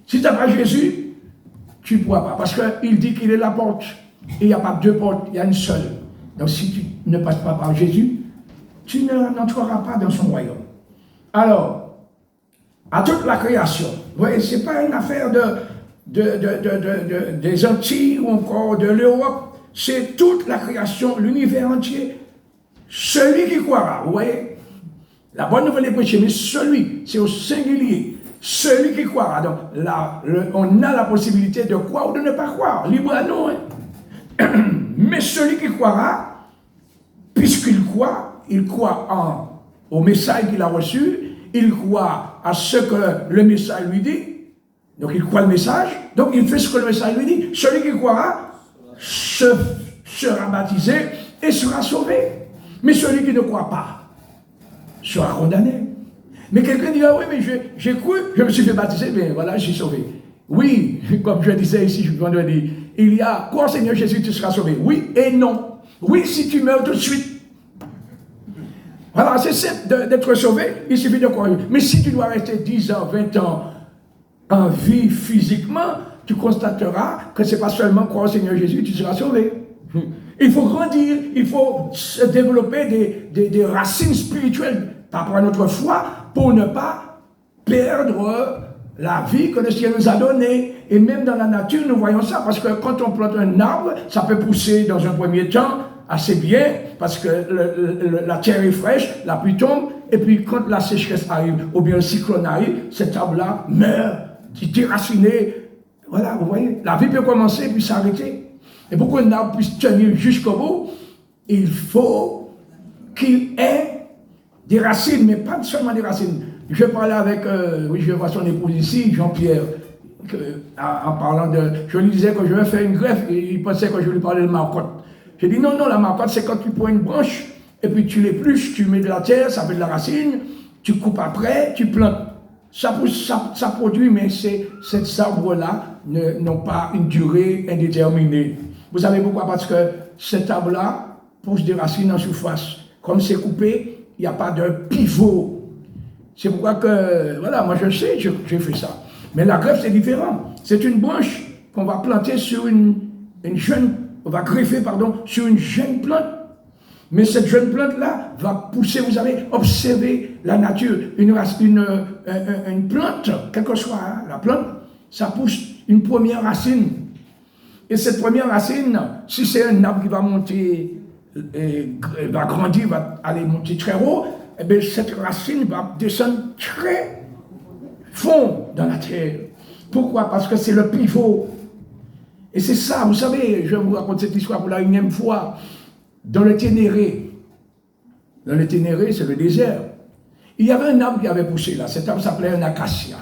B: Si tu n'as pas Jésus, tu ne pourras pas. Parce qu'il dit qu'il est la porte. Et il n'y a pas deux portes, il y a une seule. Donc si tu ne passes pas par Jésus, tu n'entreras pas dans son royaume. Alors, à toute la création, vous voyez, ce n'est pas une affaire des Antilles ou encore de l'Europe, c'est toute la création, l'univers entier. Celui qui croira, vous voyez, la bonne nouvelle est prêchée, mais celui, c'est au singulier, celui qui croira. Donc, là, on a la possibilité de croire ou de ne pas croire, libre à nous. Hein. Mais celui qui croira, puisqu'il croit au message qu'il a reçu, il croit à ce que le message lui dit, donc il croit le message, donc il fait ce que le message lui dit. Celui qui croira sera baptisé et sera sauvé. Mais celui qui ne croit pas sera condamné. Mais quelqu'un dit, ah oui, mais j'ai cru, je me suis fait baptiser, mais voilà, je suis sauvé. Oui, comme je disais ici, je viens de dire, il y a, crois au Seigneur Jésus, tu seras sauvé. Oui et non. Oui, si tu meurs tout de suite. Voilà, c'est simple d'être sauvé, il suffit de croire. Mais si tu dois rester 10 ans, 20 ans en vie physiquement, tu constateras que ce n'est pas seulement croire au Seigneur Jésus, tu seras sauvé. Il faut grandir, il faut se développer des racines spirituelles par rapport à notre foi pour ne pas perdre la vie que le ciel nous a donnée. Et même dans la nature, nous voyons ça, parce que quand on plante un arbre, ça peut pousser dans un premier temps assez bien, parce que la terre est fraîche, la pluie tombe, et puis quand la sécheresse arrive, ou bien le cyclone arrive, cet arbre-là meurt, déraciné. Voilà, vous voyez, la vie peut commencer puis s'arrêter. Et pour qu'un arbre puisse tenir jusqu'au bout, il faut qu'il ait des racines, mais pas seulement des racines. Je parlais avec, je vois son épouse ici, Jean-Pierre, en parlant je lui disais que je vais faire une greffe, et il pensait que je lui parlais de marcotte. J'ai dit non, la marcotte, c'est quand tu prends une branche, et puis tu l'épluches, tu mets de la terre, ça fait de la racine, tu coupes après, tu plantes. Ça pousse, ça produit, mais ces arbres-là n'ont pas une durée indéterminée. Vous savez pourquoi? Parce que cet arbre-là pousse des racines en surface. Comme c'est coupé, il n'y a pas de pivot. C'est pourquoi que, voilà, moi je sais, j'ai fait ça. Mais la greffe, c'est différent. C'est une branche qu'on va planter sur une jeune, on va greffer, pardon, sur une jeune plante. Mais cette jeune plante-là va pousser, vous allez observer la nature. Une plante, quelle que soit la plante, ça pousse une première racine. Et cette première racine, si c'est un arbre qui va monter, va grandir, va aller monter très haut, eh bien cette racine va descendre très fond dans la terre. Pourquoi? Parce que c'est le pivot. Et c'est ça, vous savez, je vous raconte cette histoire pour la unième fois. Dans le Ténéré, c'est le désert, il y avait un arbre qui avait poussé là. Cet arbre s'appelait un acacia.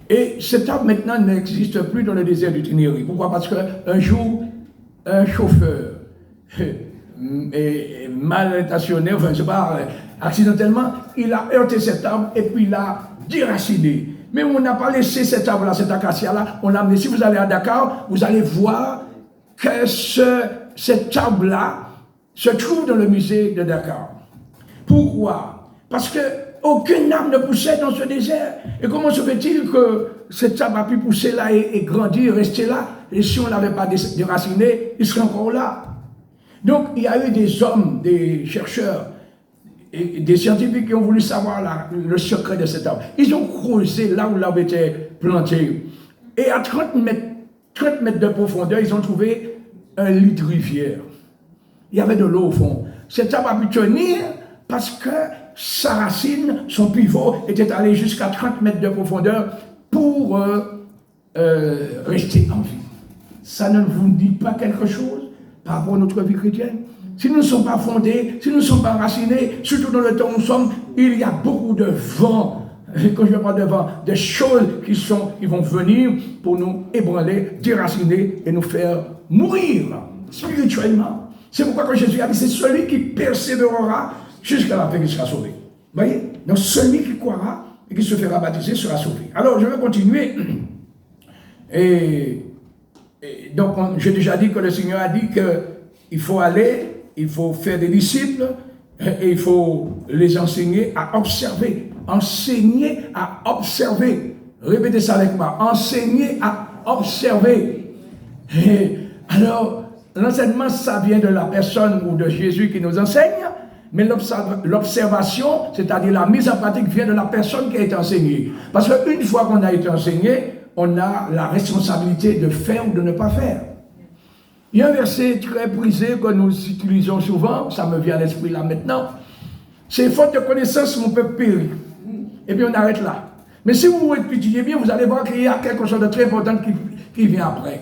B: Et cet arbre maintenant n'existe plus dans le désert du Ténéré. Pourquoi? Parce qu'un jour, un chauffeur, mal intentionné, enfin je sais pas, accidentellement, il a heurté cet arbre et puis il l'a déraciné. Mais on n'a pas laissé cet arbre-là, cet acacia-là, on l'a amené. Si vous allez à Dakar, vous allez voir que cet arbre-là se trouve dans le musée de Dakar. Pourquoi? Parce qu'aucun arbre ne poussait dans ce désert. Et comment se fait-il que cet arbre a pu pousser là et grandir, rester là? Et si on ne l'avait pas déraciné, il serait encore là. Donc il y a eu des hommes, des chercheurs, et des scientifiques qui ont voulu savoir le secret de cet arbre. Ils ont creusé là où l'arbre était planté. Et à 30 mètres de profondeur, ils ont trouvé un lit de rivière. Il y avait de l'eau au fond. Cet arbre a pu tenir parce que sa racine, son pivot, était allé jusqu'à 30 mètres de profondeur pour rester en vie. Ça ne vous dit pas quelque chose par rapport à notre vie chrétienne? Si nous ne sommes pas fondés, si nous ne sommes pas racinés, surtout dans le temps où nous sommes, il y a beaucoup de vent. Quand je parle de vent, des choses qui vont venir pour nous ébranler, déraciner et nous faire mourir spirituellement. C'est pourquoi quand Jésus a dit, c'est celui qui persévérera jusqu'à la fin qui sera sauvé. Vous voyez? Donc celui qui croira et qui se fera baptiser sera sauvé. Alors je vais continuer. Et donc j'ai déjà dit que le Seigneur a dit qu'il faut aller, il faut faire des disciples et il faut les enseigner à observer. Enseigner à observer. Répétez ça avec moi. Enseigner à observer. Et alors, l'enseignement, ça vient de la personne ou de Jésus qui nous enseigne, mais l'observation, c'est-à-dire la mise en pratique, vient de la personne qui a été enseignée. Parce qu'une fois qu'on a été enseigné, on a la responsabilité de faire ou de ne pas faire. Il y a un verset très prisé que nous utilisons souvent, ça me vient à l'esprit là maintenant, c'est faute de connaissance, mon peuple périt. Et puis on arrête là. Mais si vous étudiez bien, vous allez voir qu'il y a quelque chose de très important qui vient après.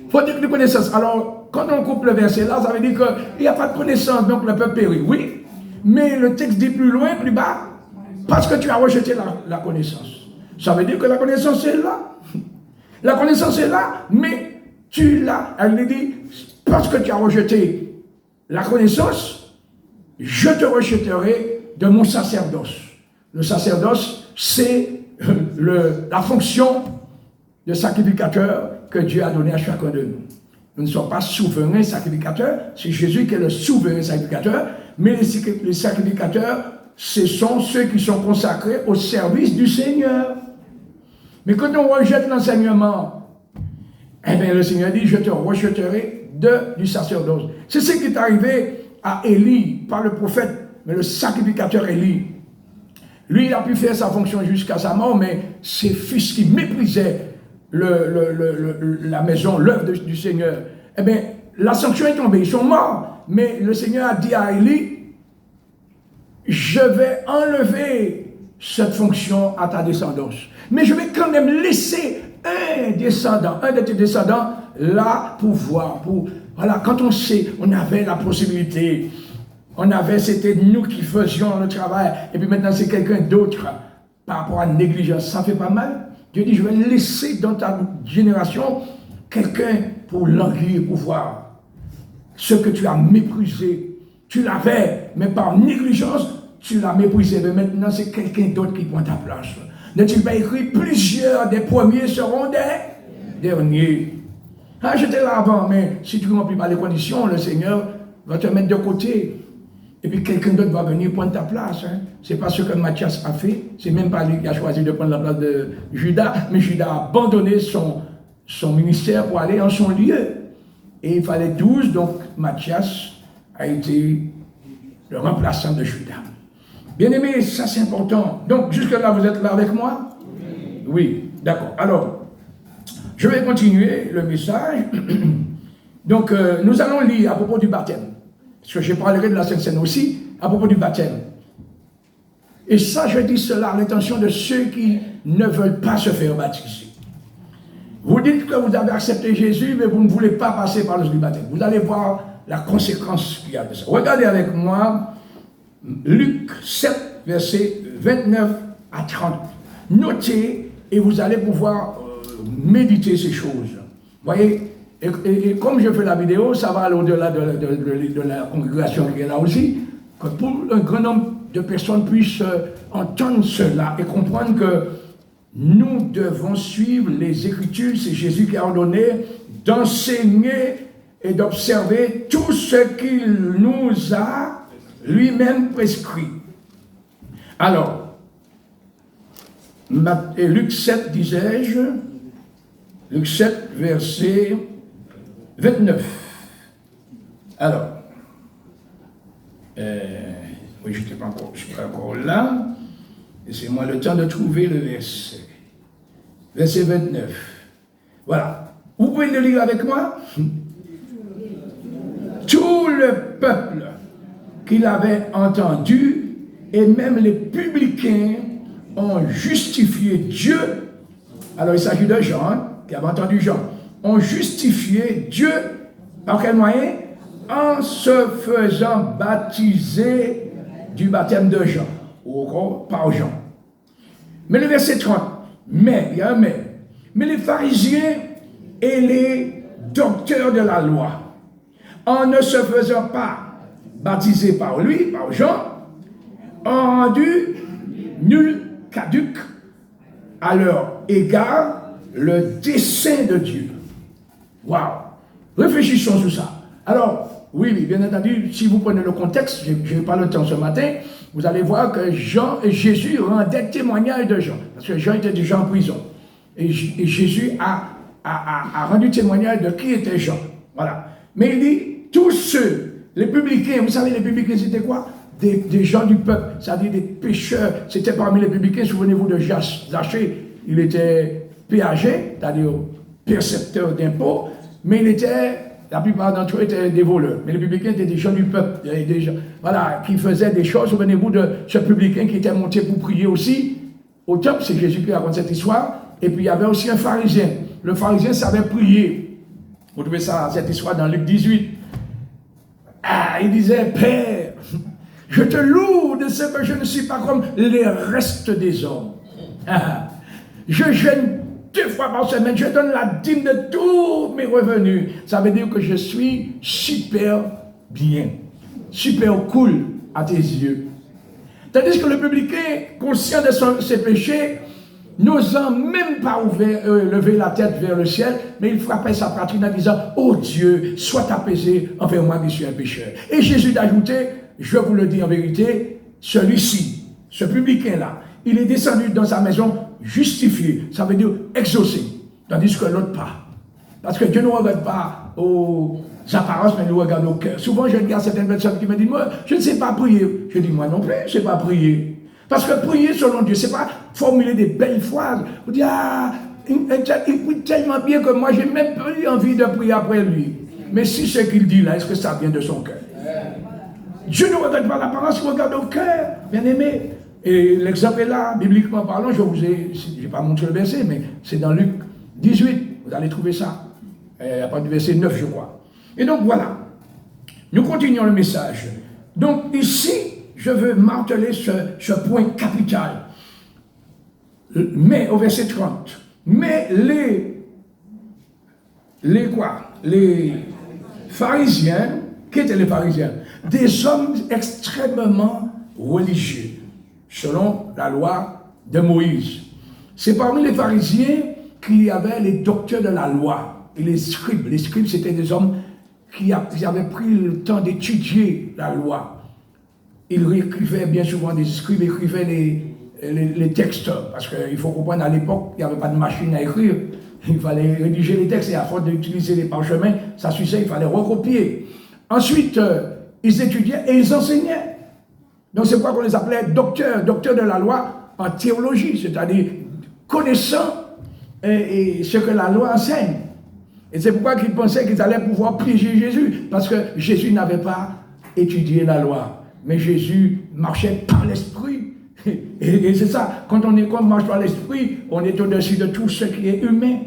B: Faute de connaissance. Alors, quand on coupe le verset là, ça veut dire qu'il n'y a pas de connaissance, donc le peuple périt. Oui, mais le texte dit plus loin, plus bas, parce que tu as rejeté la connaissance. Ça veut dire que la connaissance est là. La connaissance est là, mais tu l'as. Elle dit, parce que tu as rejeté la connaissance, je te rejetterai de mon sacerdoce. Le sacerdoce, c'est la fonction de sacrificateur que Dieu a donné à chacun de nous. Nous ne sommes pas souverains sacrificateurs, c'est Jésus qui est le souverain sacrificateur, mais les sacrificateurs, ce sont ceux qui sont consacrés au service du Seigneur. Mais quand on rejette l'enseignement, eh bien le Seigneur dit, je te rejetterai du sacerdoce. C'est ce qui est arrivé à Élie, par le prophète, mais le sacrificateur Élie. Lui, il a pu faire sa fonction jusqu'à sa mort, mais ses fils qui méprisaient la maison, l'œuvre du Seigneur, eh bien, la sanction est tombée, ils sont morts. Mais le Seigneur a dit à Élie, je vais enlever cette fonction à ta descendance. Mais je vais quand même laisser un de tes descendants, là, pour voir. Voilà, quand on sait, on avait la possibilité, c'était nous qui faisions le travail, et puis maintenant c'est quelqu'un d'autre, par rapport à la négligence, ça fait pas mal. Dieu dit, je vais laisser dans ta génération quelqu'un pour languir, pour voir. Ce que tu as méprisé, tu l'avais, mais par négligence, tu l'as méprisé. Mais maintenant, c'est quelqu'un d'autre qui prend ta place. N'est-il pas écrit, plusieurs des premiers seront des derniers. Ah, j'étais là avant, mais si tu ne remplis pas les conditions, le Seigneur va te mettre de côté. Et puis quelqu'un d'autre va venir prendre ta place. Hein. Ce n'est pas ce que Matthias a fait. Ce n'est même pas lui qui a choisi de prendre la place de Judas, mais Judas a abandonné son ministère pour aller en son lieu. Et il fallait 12, donc Matthias a été le remplaçant de Judas. Bien aimé, ça c'est important. Donc jusque-là, vous êtes là avec moi? Oui, d'accord. Alors, je vais continuer le message. Donc, nous allons lire à propos du baptême. Parce que je parlerai de la Sainte Seine aussi, à propos du baptême. Et ça, je dis cela à l'intention de ceux qui ne veulent pas se faire baptiser. Vous dites que vous avez accepté Jésus, mais vous ne voulez pas passer par le baptême. Vous allez voir la conséquence qu'il y a de ça. Regardez avec moi Luc 7, versets 29 à 30. Notez et vous allez pouvoir méditer ces choses. Voyez, et comme je fais la vidéo, ça va au-delà de la congrégation qui est là aussi, que pour un grand nombre de personnes puissent entendre cela et comprendre que nous devons suivre les Écritures. C'est Jésus qui a ordonné d'enseigner et d'observer tout ce qu'il nous a lui-même prescrit. Alors, Luc 7, disais-je, Luc 7, verset 29. Alors, oui, je ne suis pas encore là. Laissez-moi le temps de trouver le verset. Verset 29. Voilà. Vous pouvez le lire avec moi? Tout le peuple qu'il avait entendu, et même les publicains, ont justifié Dieu. Alors il s'agit de Jean, qui avait entendu Jean. Ont justifié Dieu par quel moyen? En se faisant baptiser du baptême de Jean, ou encore par Jean. Mais le verset 30, mais, il y a un mais les pharisiens et les docteurs de la loi, en ne se faisant pas baptiser par lui, par Jean, ont rendu nul, caduc à leur égard le dessein de Dieu. Waouh! Réfléchissons sur ça. Alors, oui, bien entendu, si vous prenez le contexte, je n'ai pas le temps ce matin, vous allez voir que Jésus rendait témoignage de Jean, parce que Jean était déjà en prison. Et Jésus a rendu témoignage de qui était Jean. Voilà. Mais il dit, tous ceux, les publicains, vous savez, les publicains, c'était quoi? Des gens du peuple, c'est-à-dire des pécheurs. C'était parmi les publicains, souvenez-vous de Zachée, il était péager, c'est-à-dire percepteur d'impôts, mais la plupart d'entre eux étaient des voleurs. Mais les publicains étaient des gens du peuple, des gens, voilà, qui faisaient des choses. Souvenez-vous de ce publicain qui était monté pour prier aussi au temple, c'est Jésus qui raconte cette histoire. Et puis il y avait aussi un pharisien. Le pharisien savait prier. Vous trouvez ça, cette histoire dans Luc 18. Ah, il disait, Père, je te loue de ce que je ne suis pas comme les restes des hommes. Ah, je jeûne 2 fois par semaine, je donne la dîme de tous mes revenus. Ça veut dire que je suis super bien, super cool à tes yeux. Tandis que le publicain, conscient de ses péchés, n'osant même pas lever la tête vers le ciel, mais il frappait sa poitrine en disant, « Oh Dieu, sois apaisé envers moi qui suis un pécheur. » Et Jésus d'ajouter, je vous le dis en vérité, celui-ci, ce publicain-là, il est descendu dans sa maison justifié, ça veut dire exaucé, tandis que l'autre pas. Parce que Dieu ne regarde pas aux apparences, mais il nous regarde au cœur. Souvent, je regarde certaines personnes qui me disent, moi, je ne sais pas prier. Je dis, moi non plus, je ne sais pas prier. Parce que prier selon Dieu, ce n'est pas formuler des belles phrases. Vous dites, ah, il prie tellement bien que moi, j'ai même plus envie de prier après lui. Mais si ce qu'il dit là, est-ce que ça vient de son cœur? Dieu ne regarde pas l'apparence, il regarde au cœur, bien aimé. Et l'exemple est là, bibliquement parlant, je n'ai pas montré le verset, mais c'est dans Luc 18, vous allez trouver ça. À partir du verset 9, je crois. Et donc voilà, nous continuons le message. Donc ici, je veux marteler ce point capital. Mais au verset 30, mais les pharisiens, qui étaient les pharisiens? Des hommes extrêmement religieux, selon la loi de Moïse. C'est parmi les pharisiens qu'il y avait les docteurs de la loi. les scribes, c'était des hommes qui avaient pris le temps d'étudier la loi. Ils écrivaient bien souvent, des scribes écrivaient les textes, parce qu'il faut comprendre, à l'époque, il n'y avait pas de machine à écrire. Il fallait rédiger les textes et à force d'utiliser les parchemins, ça suffisait, il fallait recopier. Ensuite, ils étudiaient et ils enseignaient. Donc c'est pourquoi on les appelait docteurs de la loi en théologie, c'est-à-dire connaissant et ce que la loi enseigne. Et c'est pourquoi ils pensaient qu'ils allaient pouvoir piéger Jésus, parce que Jésus n'avait pas étudié la loi, mais Jésus marchait par l'esprit. Et c'est ça, quand on marche par l'esprit, on est au-dessus de tout ce qui est humain.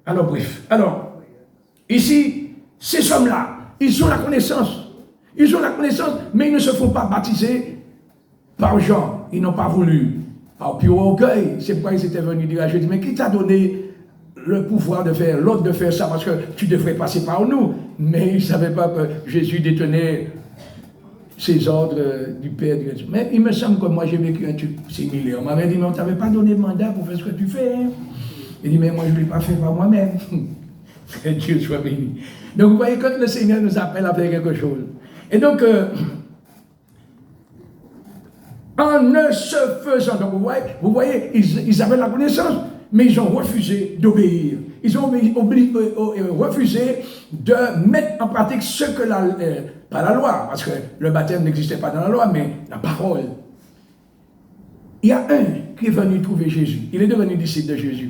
B: Alors bref, ici, ces hommes-là, ils ont la connaissance. Ils ont la connaissance, mais ils ne se font pas baptiser par Jean. Ils n'ont pas voulu. Par pur orgueil. C'est pourquoi ils étaient venus dire à Jésus, mais qui t'a donné le pouvoir de faire, l'ordre de faire ça, parce que tu devrais passer par nous. Mais ils ne savaient pas que Jésus détenait ces ordres du Père. Mais il me semble que moi j'ai vécu un truc similaire. On m'avait dit, mais on ne t'avait pas donné mandat pour faire ce que tu fais. Hein? Il dit, mais moi je ne l'ai pas fait par moi-même. Que Dieu soit béni. Donc vous voyez, quand le Seigneur nous appelle à faire quelque chose. Et donc, en ne se faisant, donc vous voyez ils avaient la connaissance, mais ils ont refusé d'obéir. Ils ont refusé de mettre en pratique ce que pas la loi, parce que le baptême n'existait pas dans la loi, mais la parole. Il y a un qui est venu trouver Jésus. Il est devenu disciple de Jésus,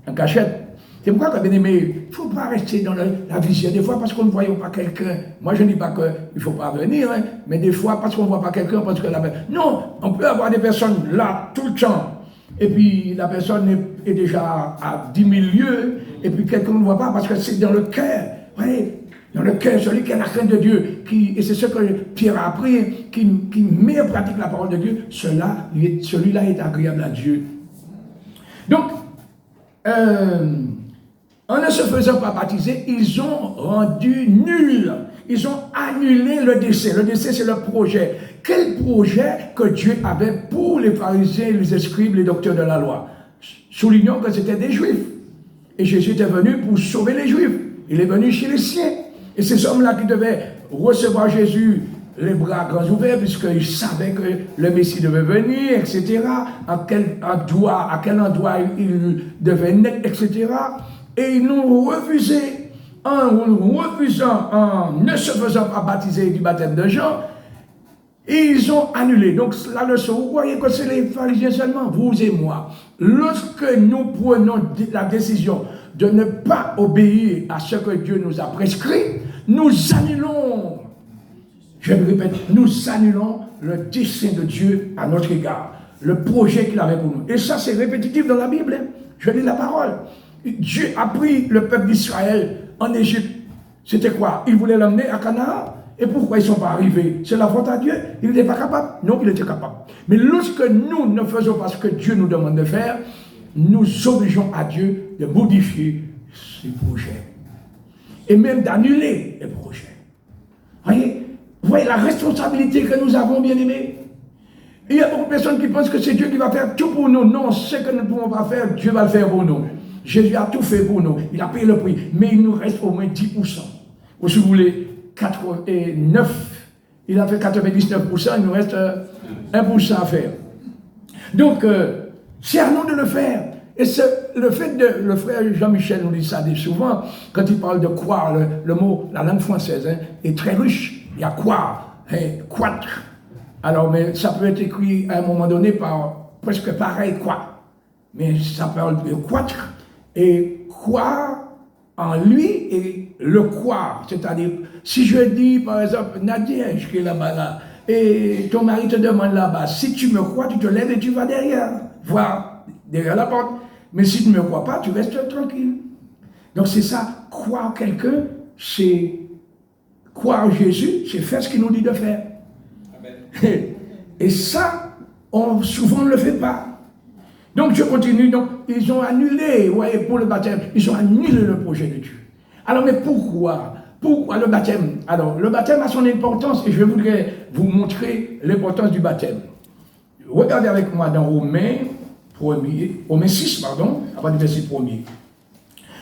B: en cachette. C'est pourquoi, bien aimé, il ne faut pas rester dans la vision. Des fois, parce qu'on ne voit pas quelqu'un. Moi, je ne dis pas qu'il ne faut pas venir, hein, mais des fois, parce qu'on ne voit pas quelqu'un, parce que non, on peut avoir des personnes là tout le temps. Et puis, la personne est déjà à 10 000 lieues, et puis quelqu'un ne voit pas, parce que c'est dans le cœur. Voyez, dans le cœur, celui qui a la crainte de Dieu, et c'est ce que Pierre a appris, qui met en pratique la parole de Dieu, celui-là est agréable à Dieu. Donc, en ne se faisant pas baptiser, ils ont rendu nul. Ils ont annulé le décès. Le décès, c'est le projet. Quel projet que Dieu avait pour les pharisiens, les scribes, les docteurs de la loi? Soulignons que c'était des Juifs. Et Jésus était venu pour sauver les Juifs. Il est venu chez les siens. Et ces hommes-là qui devaient recevoir Jésus les bras grands ouverts, puisqu'ils savaient que le Messie devait venir, etc. À quel endroit il devait naître, etc. Et ils nous refusaient, en ne se faisant pas baptiser du baptême de Jean, et ils ont annulé. Donc la leçon, vous voyez que c'est les pharisiens seulement, vous et moi. Lorsque nous prenons la décision de ne pas obéir à ce que Dieu nous a prescrit, nous annulons, je me répète, nous annulons le dessein de Dieu à notre égard, le projet qu'il avait pour nous. Et ça, c'est répétitif dans la Bible. Hein. Je lis la parole. Dieu a pris le peuple d'Israël en Égypte. C'était quoi? Il voulait l'emmener à Canaan. Et pourquoi ils ne sont pas arrivés? C'est la faute à Dieu? Il n'était pas capable? Non, il était capable. Mais lorsque nous ne faisons pas ce que Dieu nous demande de faire, nous obligeons à Dieu de modifier ses projets. Et même d'annuler les projets. Vous voyez la responsabilité que nous avons, bien aimés? Il y a beaucoup de personnes qui pensent que c'est Dieu qui va faire tout pour nous. Non, ce que nous ne pouvons pas faire, Dieu va le faire pour nous. Jésus a tout fait pour nous. Il a payé le prix. Mais il nous reste au moins 10%. Ou si vous voulez, 89. Il a fait 99%, il nous reste 1% à faire. Donc, c'est à nous de le faire. Et le fait de, le frère Jean-Michel nous dit ça souvent, quand il parle de croire, le mot, la langue française est très riche. Il y a croire, croître. Alors, mais ça peut être écrit à un moment donné par presque pareil, quoi. Mais ça parle de croître. Et croire en lui et le croire. C'est-à-dire, si je dis, par exemple, Nadia, qui est là-bas, là, et ton mari te demande là-bas, si tu me crois, tu te lèves et tu vas derrière, voir derrière la porte. Mais si tu ne me crois pas, tu restes tranquille. Donc c'est ça, croire quelqu'un, c'est croire Jésus, c'est faire ce qu'il nous dit de faire. Amen. Et ça, souvent on ne le fait pas. Donc je continue, donc ils ont annulé, vous voyez, pour le baptême, ils ont annulé le projet de Dieu. Alors mais pourquoi? Pourquoi le baptême? Alors le baptême a son importance et je voudrais vous montrer l'importance du baptême. Regardez avec moi dans Romains 6, à partir du verset 1er.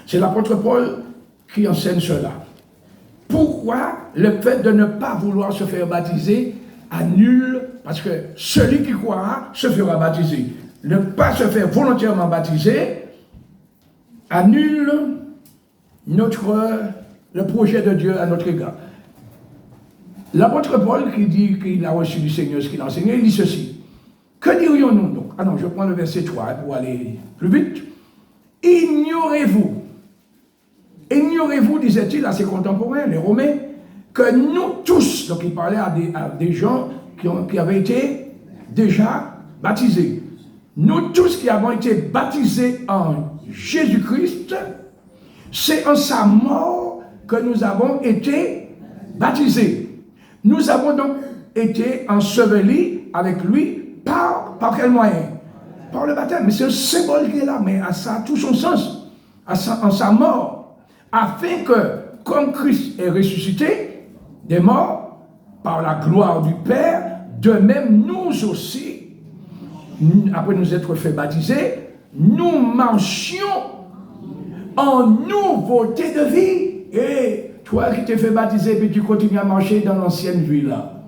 B: C'est l'apôtre Paul qui enseigne cela. Pourquoi le fait de ne pas vouloir se faire baptiser annule, parce que celui qui croira se fera baptiser. Ne pas se faire volontairement baptiser annule le projet de Dieu à notre égard. L'apôtre Paul qui dit qu'il a reçu du Seigneur ce qu'il a enseigné, il dit ceci. Que dirions-nous donc? Ah non, je prends le verset 3 pour aller plus vite. Ignorez-vous, disait-il à ses contemporains, les Romains, que nous tous, donc il parlait à des gens qui avaient été déjà baptisés. Nous tous qui avons été baptisés en Jésus-Christ, c'est en sa mort que nous avons été baptisés. Nous avons donc été ensevelis avec lui par quel moyen? Par le baptême. Mais c'est un symbole qui est là, mais ça a tout son sens, en sa mort, afin que, comme Christ est ressuscité des morts, par la gloire du Père, de même nous aussi, après nous être fait baptiser, nous marchions en nouveauté de vie. Et toi qui t'es fait baptiser, puis tu continues à marcher dans l'ancienne vie là.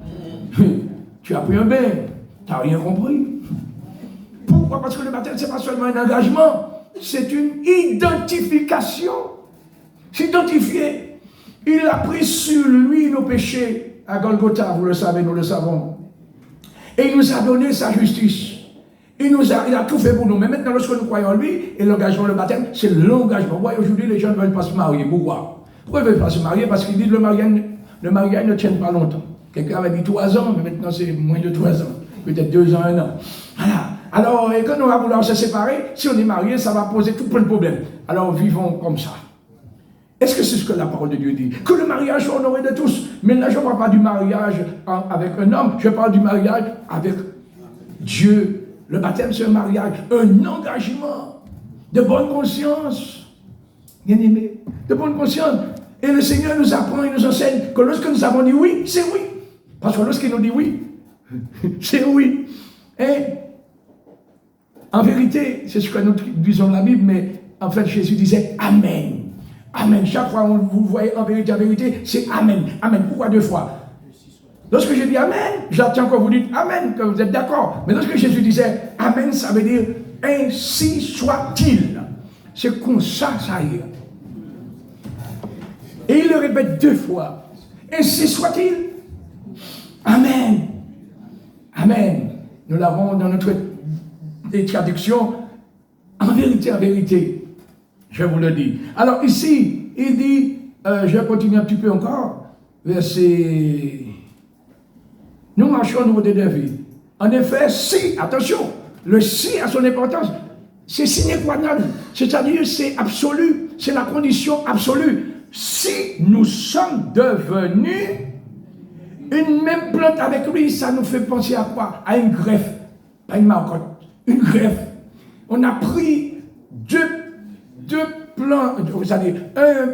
B: Tu as pris un bain, tu n'as rien compris. Pourquoi? Parce que le baptême, ce n'est pas seulement un engagement, c'est une identification. S'identifier. Il a pris sur lui nos péchés à Golgotha, vous le savez, nous le savons. Et il nous a donné sa justice. Il a tout fait pour nous. Mais maintenant, lorsque nous croyons en lui, et l'engagement, le baptême, c'est l'engagement. Vous voyez, aujourd'hui, les gens ne veulent pas se marier. Pourquoi? Pourquoi ils ne veulent pas se marier? Parce qu'ils disent que le mariage ne tient pas longtemps. Quelqu'un avait dit 3 ans, mais maintenant c'est moins de 3 ans. Peut-être 2 ans, 1 an. Voilà. Alors, et quand on va vouloir se séparer, si on est marié, ça va poser tout plein de problèmes. Alors, vivons comme ça. Est-ce que c'est ce que la parole de Dieu dit? Que le mariage soit honoré de tous. Mais là, je ne parle pas du mariage avec un homme, je parle du mariage avec Dieu. Le baptême, c'est un mariage, un engagement de bonne conscience. Bien aimé, de bonne conscience. Et le Seigneur nous apprend, il nous enseigne que lorsque nous avons dit oui, c'est oui. Parce que lorsqu'il nous dit oui, c'est oui. Et en vérité, c'est ce que nous disons dans la Bible, mais en fait, Jésus disait Amen. Amen. Chaque fois que vous voyez en vérité, c'est Amen. Amen. Pourquoi 2 fois? Lorsque je dis Amen, j'attends que vous dites Amen, que vous êtes d'accord. Mais lorsque Jésus disait Amen, ça veut dire ainsi soit-il. C'est comme ça, ça y est. Et il le répète 2 fois. Ainsi soit-il. Amen. Amen. Nous l'avons dans notre traduction. En vérité, je vous le dis. Alors ici, il dit, je vais continuer un petit peu encore, verset... Nous marchons au niveau de vie. En effet, si, attention, le si a son importance. C'est sine qua non. C'est-à-dire, c'est absolu. C'est la condition absolue. Si nous sommes devenus une même plante avec lui, ça nous fait penser à quoi? À une greffe. Pas une marcotte. Une greffe. On a pris deux plantes, c'est-à-dire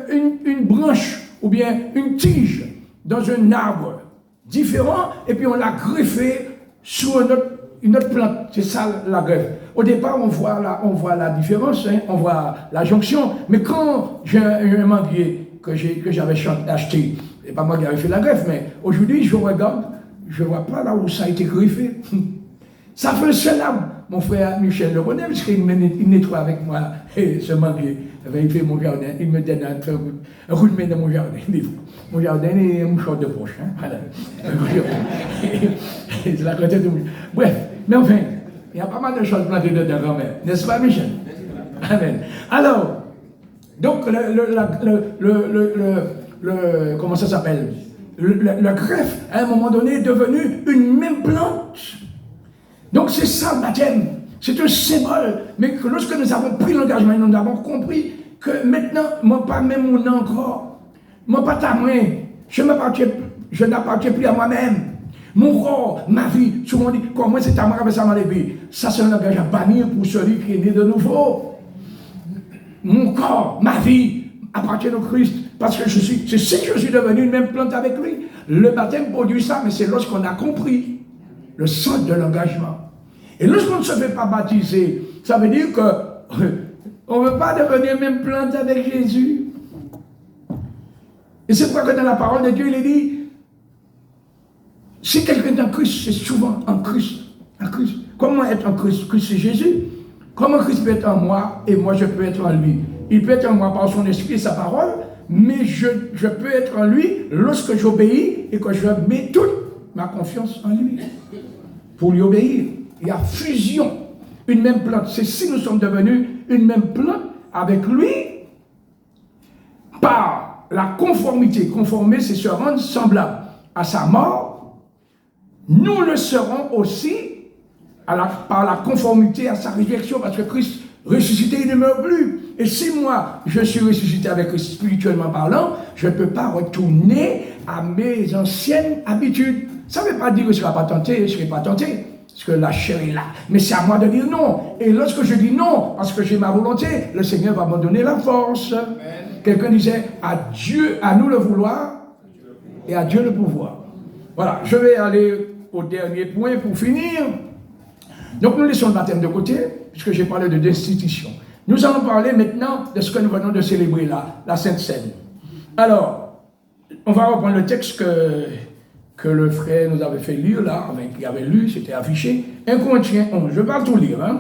B: une branche ou bien une tige dans un arbre différent, et puis on l'a greffé sur une autre plante. C'est ça la greffe. Au départ, on voit la différence, hein, on voit la jonction, mais quand j'ai un manguier que j'avais acheté, c'est pas moi qui avais fait la greffe, mais aujourd'hui, je regarde, je ne vois pas là où ça a été greffé. Ça fait un seul arbre. Mon frère Michel le connaît, parce qu'il nettoie avec moi ce manguier. Il fait mon jardin, il me donne un coup de main dans mon jardin. Mon jardin est un mouchoir de poche. Hein? Voilà. C'est la côté de mon... Bref, mais enfin, il y a pas mal de choses plantées dedans quand même. N'est-ce pas, Michel? Amen. Alors, donc, comment ça s'appelle? Le greffe, à un moment donné, est devenu une même plante. Donc, c'est ça le baptême. C'est un symbole. Mais que lorsque nous avons pris l'engagement, nous avons compris que maintenant, moi, pas même mon encore, moi, pas ta main, je n'appartiens plus à moi-même. Mon corps, ma vie, souvent on dit, comme moi, c'est ta main, ça m'a levé. Ça, c'est un engagement à bannir pour celui qui est né de nouveau. Mon corps, ma vie, appartient au Christ. Parce que c'est si je suis devenu une même plante avec lui. Le baptême produit ça, mais c'est lorsqu'on a compris le sens de l'engagement. Et lorsqu'on ne se fait pas baptiser, ça veut dire que On ne veut pas devenir même plante avec Jésus. Et c'est pourquoi que dans la parole de Dieu, il est dit, si quelqu'un est en Christ, c'est souvent en Christ. En Christ. Comment être en Christ? Christ, c'est Jésus. Comment Christ peut être en moi et moi je peux être en lui? Il peut être en moi par son esprit et sa parole, mais je peux être en lui lorsque j'obéis et que je mets toute ma confiance en lui. Pour lui obéir. Il y a fusion. Une même plante. C'est si nous sommes devenus une même plante avec lui par la conformité. Conformer, c'est se rendre semblable à sa mort. Nous le serons aussi par la conformité à sa résurrection, parce que Christ ressuscité, il ne meurt plus. Et si moi, je suis ressuscité avec Christ spirituellement parlant, je ne peux pas retourner à mes anciennes habitudes. Ça ne veut pas dire que je ne serai pas tenté, je ne serai pas tenté, parce que la chair est là. Mais c'est à moi de dire non. Et lorsque je dis non, parce que j'ai ma volonté, le Seigneur va me donner la force. Quelqu'un disait, à Dieu, à nous le vouloir, et à Dieu le pouvoir. Voilà, je vais aller au dernier point pour finir. Donc nous laissons le baptême de côté, puisque j'ai parlé de destitution. Nous allons parler maintenant de ce que nous venons de célébrer là, la Sainte Seine. Alors, on va reprendre le texte que le frère nous avait fait lire là, qu'il avait lu, c'était affiché. 1 Corinthiens 11, je ne vais pas tout lire, hein,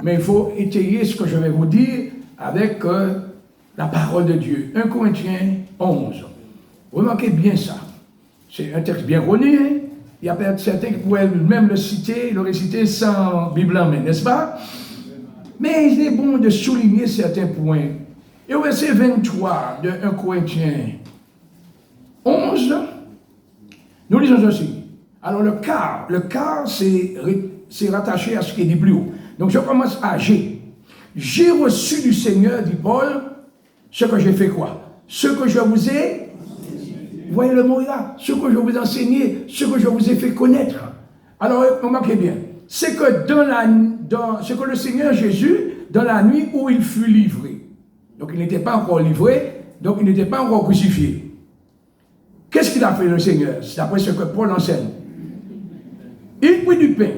B: mais il faut étayer ce que je vais vous dire avec la parole de Dieu. 1 Corinthiens 11. Remarquez bien ça. C'est un texte bien connu, hein. Il y a peut-être certains qui pourraient même le citer, le réciter sans Bible en main, n'est-ce pas? Mais il est bon de souligner certains points. Et au verset 23 de 1 Corinthiens 11, nous lisons ceci. Alors le quart c'est rattaché à ce qui est dit plus haut. Donc je commence à G. J'ai reçu du Seigneur, dit Paul, ce que j'ai fait quoi? Ce que je vous ai... Vous voyez le mot là, ce que je vous ai enseigné, ce que je vous ai fait connaître. Alors, remarquez bien, c'est que ce que le Seigneur Jésus, dans la nuit où il fut livré, donc il n'était pas encore livré, donc il n'était pas encore crucifié. Qu'est-ce qu'il a fait le Seigneur? C'est après ce que Paul enseigne. Il prit du pain.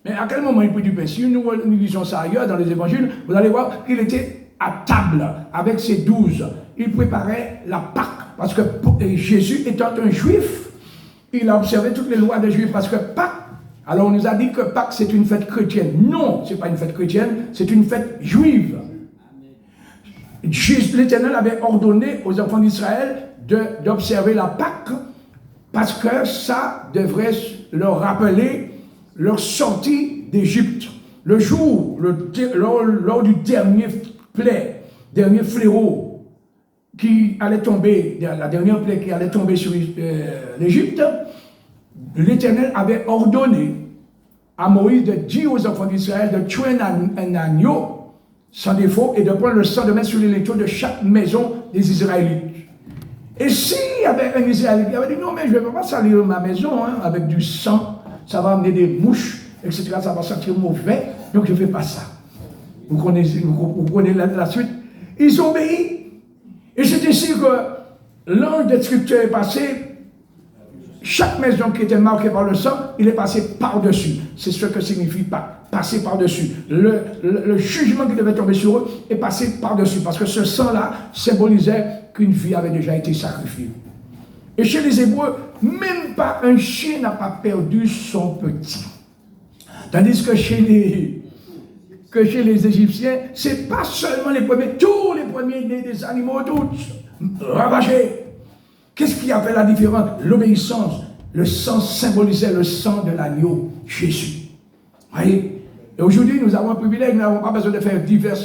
B: Mais à quel moment il prit du pain? Si nous lisons ça ailleurs dans les évangiles, vous allez voir qu'il était à table avec ses 12. Il préparait la Pâque. Parce que Jésus étant un juif, il a observé toutes les lois des juifs. Parce que Pâques, alors on nous a dit que Pâques c'est une fête chrétienne. Non, ce n'est pas une fête chrétienne, c'est une fête juive. L'Éternel avait ordonné aux enfants d'Israël d'observer la Pâque parce que ça devrait leur rappeler leur sortie d'Égypte. Le jour, lors du dernier fléau, qui allait tomber, la dernière plaie qui allait tomber sur l'Égypte, l'Éternel avait ordonné à Moïse de dire aux enfants d'Israël de tuer un agneau sans défaut et de prendre le sang de mettre sur les linteaux de chaque maison des Israélites. Et s'il y avait un Israélite qui avait dit non, mais je ne vais pas salir ma maison avec du sang, ça va amener des mouches, etc., ça va sentir mauvais, donc je ne fais pas ça. Vous connaissez la suite. Ils ont obéi. Et c'est ainsi que l'ange destructeur est passé, chaque maison qui était marquée par le sang, il est passé par-dessus. C'est ce que signifie passer par-dessus. Le jugement qui devait tomber sur eux est passé par-dessus, parce que ce sang-là symbolisait qu'une vie avait déjà été sacrifiée. Et chez les Hébreux, même pas un chien n'a pas perdu son petit. Tandis que chez les Égyptiens, ce n'est pas seulement les premiers, tous les premiers des animaux, tous ravagés. Qu'est-ce qui a fait la différence? L'obéissance. Le sang symbolisait le sang de l'agneau Jésus. Voyez? Et aujourd'hui, nous avons un privilège, nous n'avons pas besoin de faire divers.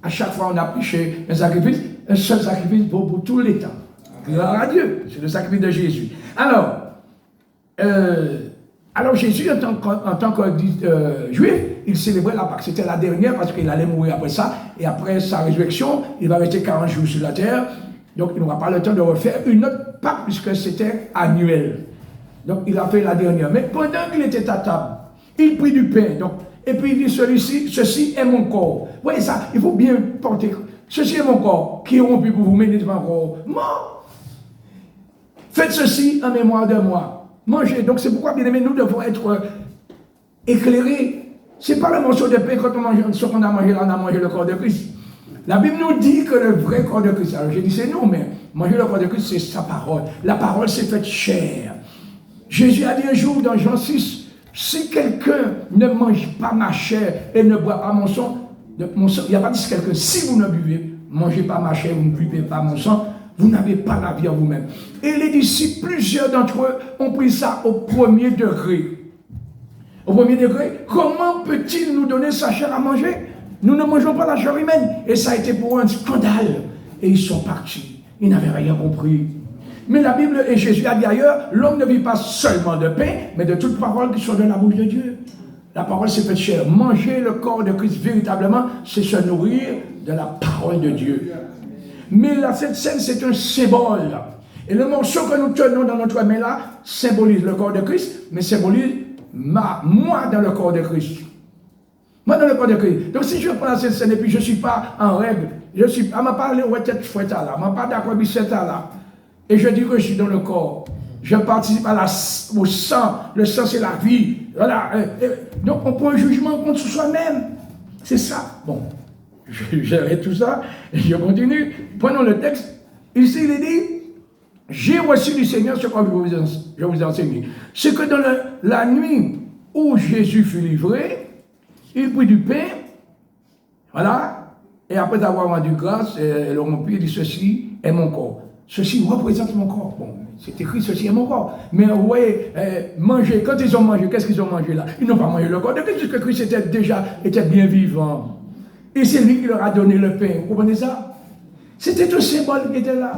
B: À chaque fois, on a prêché un sacrifice, un seul sacrifice pour tous les temps. Gloire à Dieu, c'est le sacrifice de Jésus. Alors Jésus, en tant que juif, il célébrait la Pâque. C'était la dernière parce qu'il allait mourir après ça. Et après sa résurrection, il va rester 40 jours sur la terre. Donc il n'aura pas le temps de refaire une autre Pâque puisque c'était annuel. Donc il a fait la dernière. Mais pendant qu'il était à table, il prit du pain. Donc, et puis il dit ceci est mon corps. Vous voyez ça, il faut bien porter. Ceci est mon corps qui est rompu pour vous, mais n'est pas encore mort. Faites ceci en mémoire de moi. Mangez. Donc c'est pourquoi, bien aimés, nous devons être éclairés. Ce n'est pas le morceau de pain quand on mange, ce qu'on a mangé là, on a mangé le corps de Christ. La Bible nous dit que le vrai corps de Christ, alors j'ai dit c'est nous, mais manger le corps de Christ, c'est sa parole. La parole s'est faite chair. Jésus a dit un jour dans Jean 6, si quelqu'un ne mange pas ma chair et ne boit pas mon sang, il n'y a pas dit quelqu'un, si vous ne buvez, mangez pas ma chair, vous ne buvez pas mon sang, vous n'avez pas la vie en vous-même. Et les disciples, plusieurs d'entre eux, ont pris ça au premier degré. Au premier degré, comment peut-il nous donner sa chair à manger? Nous ne mangeons pas la chair humaine. Et ça a été pour eux un scandale. Et ils sont partis. Ils n'avaient rien compris. Mais la Bible, et Jésus a dit ailleurs, l'homme ne vit pas seulement de pain, mais de toute parole qui sort de la bouche de Dieu. La parole s'est faite chair. Manger le corps de Christ véritablement, c'est se nourrir de la parole de Dieu. Mais là, cette scène, c'est un symbole. Et le morceau que nous tenons dans notre main là, symbolise le corps de Christ, mais symbolise moi dans le corps de Christ. Moi dans le corps de Christ. Donc si je prends cette scène et puis je ne suis pas en règle, je suis, m'a parlé ouais tête fouette là, m'a pas d'accord avec là, et je dis que je suis dans le corps. Je participe au sang. Le sang c'est la vie. Voilà. Donc on prend un jugement contre soi-même. C'est ça. Bon. J'arrête tout ça, je continue. Prenons le texte. Ici, il est dit, j'ai reçu du Seigneur ce que je vous ai enseigné. C'est que dans la nuit où Jésus fut livré, il prit du pain, voilà, et après avoir rendu grâce, il le rompit et dit, ceci est mon corps. Ceci représente mon corps. Bon, c'est écrit, ceci est mon corps. Mais vous voyez, manger, quand ils ont mangé, qu'est-ce qu'ils ont mangé là? Ils n'ont pas mangé le corps de Christ, puisque Christ était bien vivant. Et c'est lui qui leur a donné le pain. Vous comprenez ça? C'était un symbole qui était là.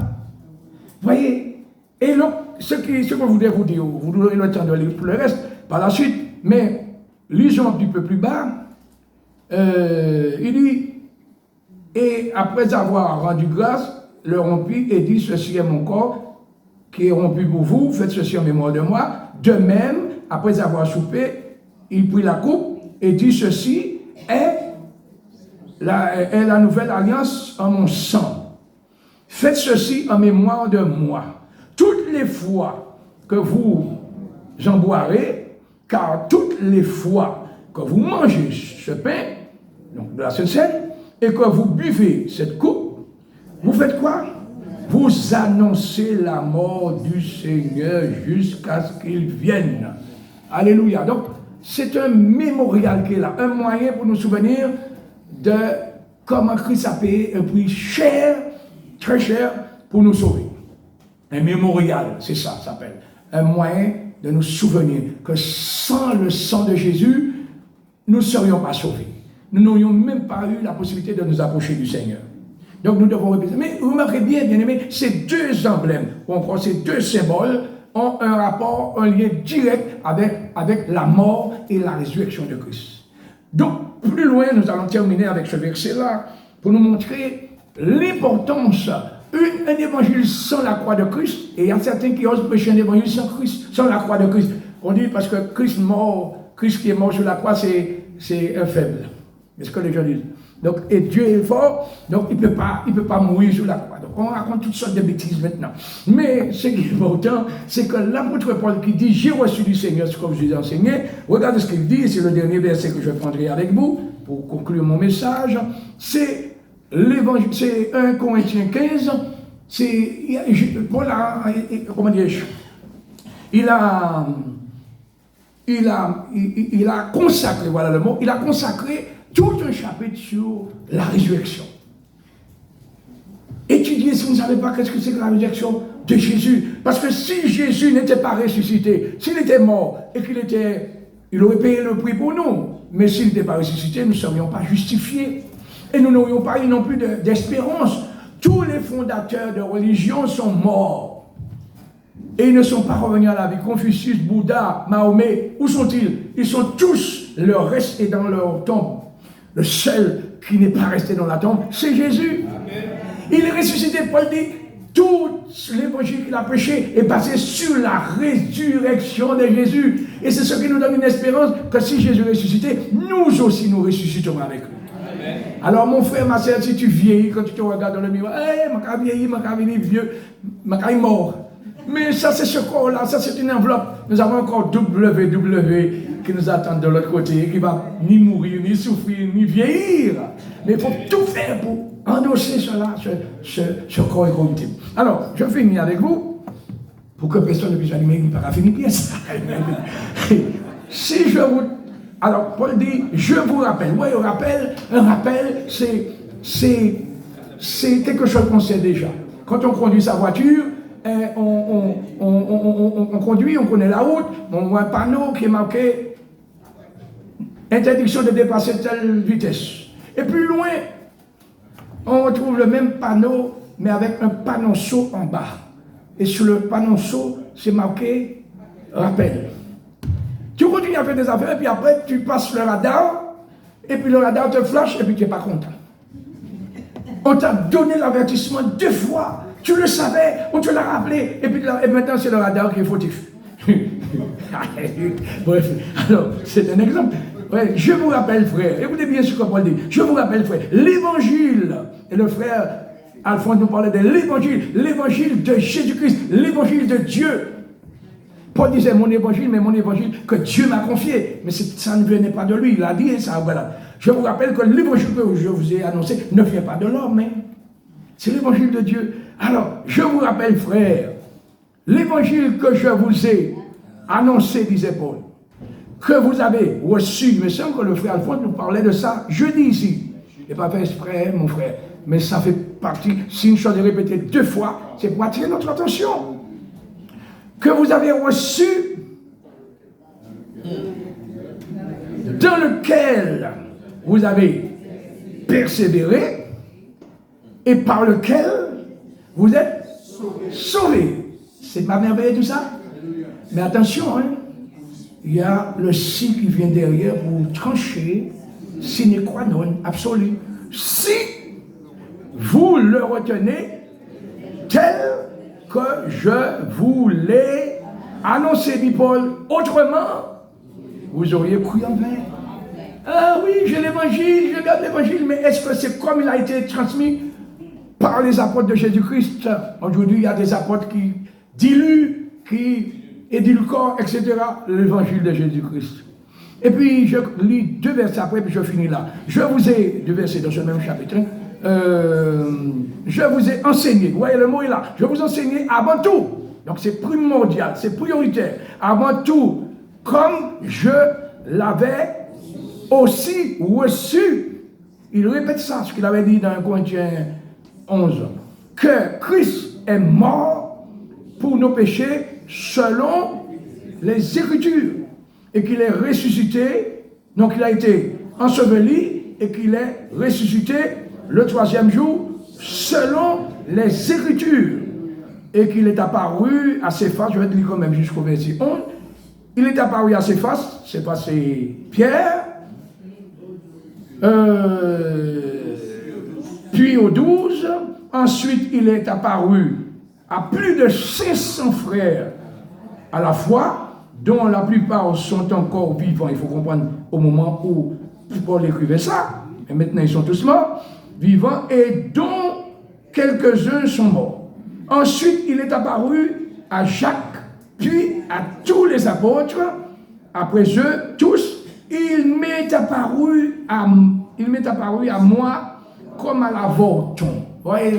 B: Vous voyez? Et donc, ce que je voudrais vous dire, vous aurez le temps de lire tout le reste par la suite, mais lisons un petit peu plus bas. Il dit, et après avoir rendu grâce, le rompit et dit, ceci est mon corps qui est rompu pour vous, faites ceci en mémoire de moi. De même, après avoir soupé, il prit la coupe et dit, ceci est la nouvelle alliance en mon sang. Faites ceci en mémoire de moi. Toutes les fois que vous en boirez, car toutes les fois que vous mangez ce pain, donc de la Sainte Seine, et que vous buvez cette coupe, vous faites quoi? Vous annoncez la mort du Seigneur jusqu'à ce qu'il vienne. Alléluia. Donc, c'est un mémorial qui est là, un moyen pour nous souvenir de comment Christ a payé un prix cher, très cher, pour nous sauver. Un mémorial, c'est ça, ça s'appelle. Un moyen de nous souvenir que sans le sang de Jésus, nous ne serions pas sauvés. Nous n'aurions même pas eu la possibilité de nous approcher du Seigneur. Donc nous devons répéter. Mais vous remarquez bien, bien aimés, ces deux emblèmes, ou encore ces deux symboles, ont un rapport, un lien direct avec la mort et la résurrection de Christ. Donc, plus loin, nous allons terminer avec ce verset-là pour nous montrer l'importance. Un évangile sans la croix de Christ, et il y a certains qui osent prêcher un évangile sans Christ, sans la croix de Christ. On dit parce que Christ qui est mort sur la croix, c'est un faible. C'est ce que les gens disent. Donc, et Dieu est fort, donc il ne peut pas mourir sur la croix. Donc on raconte toutes sortes de bêtises maintenant. Mais ce qui est important, c'est que l'apôtre Paul qui dit, j'ai reçu du Seigneur ce que je vous ai enseigné, regardez ce qu'il dit, c'est le dernier verset que je prendrai avec vous, pour conclure mon message, c'est l'évangile, c'est 1 Corinthiens 15, Paul a, comment dire-je, il a consacré, voilà le mot, il a consacré tout un chapitre sur la résurrection. Étudiez si vous ne savez pas qu'est-ce que c'est que la résurrection de Jésus. Parce que si Jésus n'était pas ressuscité, s'il était mort et il aurait payé le prix pour nous, mais s'il n'était pas ressuscité, nous ne serions pas justifiés. Et nous n'aurions pas eu non plus d'espérance. Tous les fondateurs de religion sont morts. Et ils ne sont pas revenus à la vie. Confucius, Bouddha, Mahomet, où sont-ils? Ils sont tous, leur reste est dans leur tombe. Le seul qui n'est pas resté dans la tombe, c'est Jésus. Amen. Il est ressuscité. Paul dit, tout l'évangile qu'il a prêché est basé sur la résurrection de Jésus. Et c'est ce qui nous donne une espérance que si Jésus est ressuscité, nous aussi nous ressusciterons avec lui. Amen. Alors mon frère, ma soeur, si tu vieillis, quand tu te regardes dans le miroir, je vais vieillir, je vais vieux, je vais mort. Mais ça, c'est ce corps-là, ça, c'est une enveloppe. Nous avons encore WW qui nous attend de l'autre côté, qui va ni mourir, ni souffrir, ni vieillir. Mais il faut tout faire endosser cela, ce corps corruptible. Alors, je finis avec vous, pour que personne ne puisse animer, il n'y a pas fini pièce. Si je vous... Alors, Paul dit, je vous rappelle. Oui, un rappel, c'est quelque chose qu'on sait déjà. Quand on conduit sa voiture, on conduit, on connaît la route, on voit un panneau qui est marqué interdiction de dépasser telle vitesse. Et plus loin, on retrouve le même panneau, mais avec un panonceau en bas. Et sur le panonceau, c'est marqué rappel. Tu continues à faire des affaires, et puis après, tu passes le radar, et puis le radar te flash, et puis tu n'es pas content. On t'a donné l'avertissement 2 fois. Tu le savais, on te l'a rappelé, et maintenant c'est le radar qui est fautif. Bref, alors, c'est un exemple. Ouais, je vous rappelle, frère, écoutez bien ce que Paul dit. Je vous rappelle, frère, l'évangile, et le frère Alphonse nous parlait de l'évangile de Jésus-Christ, l'évangile de Dieu. Paul disait mon évangile, mais mon évangile que Dieu m'a confié. Mais ça ne venait pas de lui, il a dit ça, voilà. Je vous rappelle que l'évangile que je vous ai annoncé ne vient pas de l'homme, mais c'est l'évangile de Dieu. Alors, je vous rappelle, frère, l'évangile que je vous ai annoncé, disait Paul, que vous avez reçu, il me semble que le frère Alphonse nous parlait de ça jeudi ici. Je n'ai pas fait exprès, mon frère, mais ça fait partie, si une chose est répétée 2 fois, c'est pour attirer notre attention. Que vous avez reçu, dans lequel vous avez persévéré, et par lequel vous êtes sauvés. C'est pas merveilleux tout ça? Mais attention, hein, il y a le si qui vient derrière pour trancher, sine qua non, absolu. Si vous le retenez tel que je vous l'ai annoncé, dit Paul, autrement, vous auriez cru en vain. Ah oui, j'ai l'évangile, je garde l'évangile, mais est-ce que c'est comme il a été transmis par les apôtres de Jésus-Christ? Aujourd'hui, il y a des apôtres qui diluent, qui édulcorent, etc., l'évangile de Jésus-Christ. Et puis, je lis 2 versets après, puis je finis là. Je vous ai, 2 versets dans ce même chapitre, je vous ai enseigné, vous voyez le mot est là, je vous ai enseigné avant tout, donc c'est primordial, c'est prioritaire, avant tout, comme je l'avais aussi reçu, il répète ça, ce qu'il avait dit dans 1 Corinthiens 11, que Christ est mort pour nos péchés selon les Écritures, et qu'il est ressuscité, donc il a été enseveli, et qu'il est ressuscité le 3e jour, selon les Écritures, et qu'il est apparu à ses faces, je vais te lire quand même jusqu'au verset 11, il est apparu à ses faces, c'est passé Pierre, puis aux 12, ensuite il est apparu à plus de 500 frères à la fois, dont la plupart sont encore vivants, il faut comprendre au moment où Paul écrivait ça, et maintenant ils sont tous morts, vivants, et dont quelques-uns sont morts. Ensuite, il est apparu à Jacques, puis à tous les apôtres. Après eux, tous, il m'est apparu à moi comme à l'avorton. Vous voyez,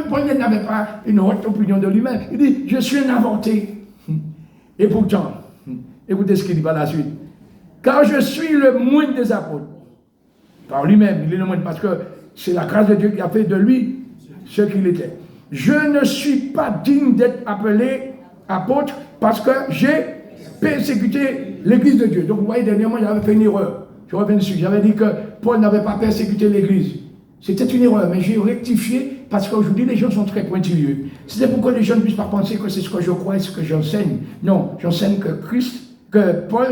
B: Paul n'avait pas une haute opinion de lui-même. Il dit, je suis un avorté. Et pourtant, écoutez ce qu'il dit par la suite. Car je suis le moindre des apôtres. Par lui-même, il est le moindre parce que c'est la grâce de Dieu qui a fait de lui ce qu'il était. Je ne suis pas digne d'être appelé apôtre parce que j'ai persécuté l'église de Dieu. Donc vous voyez, dernièrement, j'avais fait une erreur. Je reviens dessus. J'avais dit que Paul n'avait pas persécuté l'église. C'était une erreur, mais j'ai rectifié parce qu'aujourd'hui, les gens sont très pointilleux. C'était pour que les gens ne puissent pas penser que c'est ce que je crois et ce que j'enseigne. Non, j'enseigne que Paul,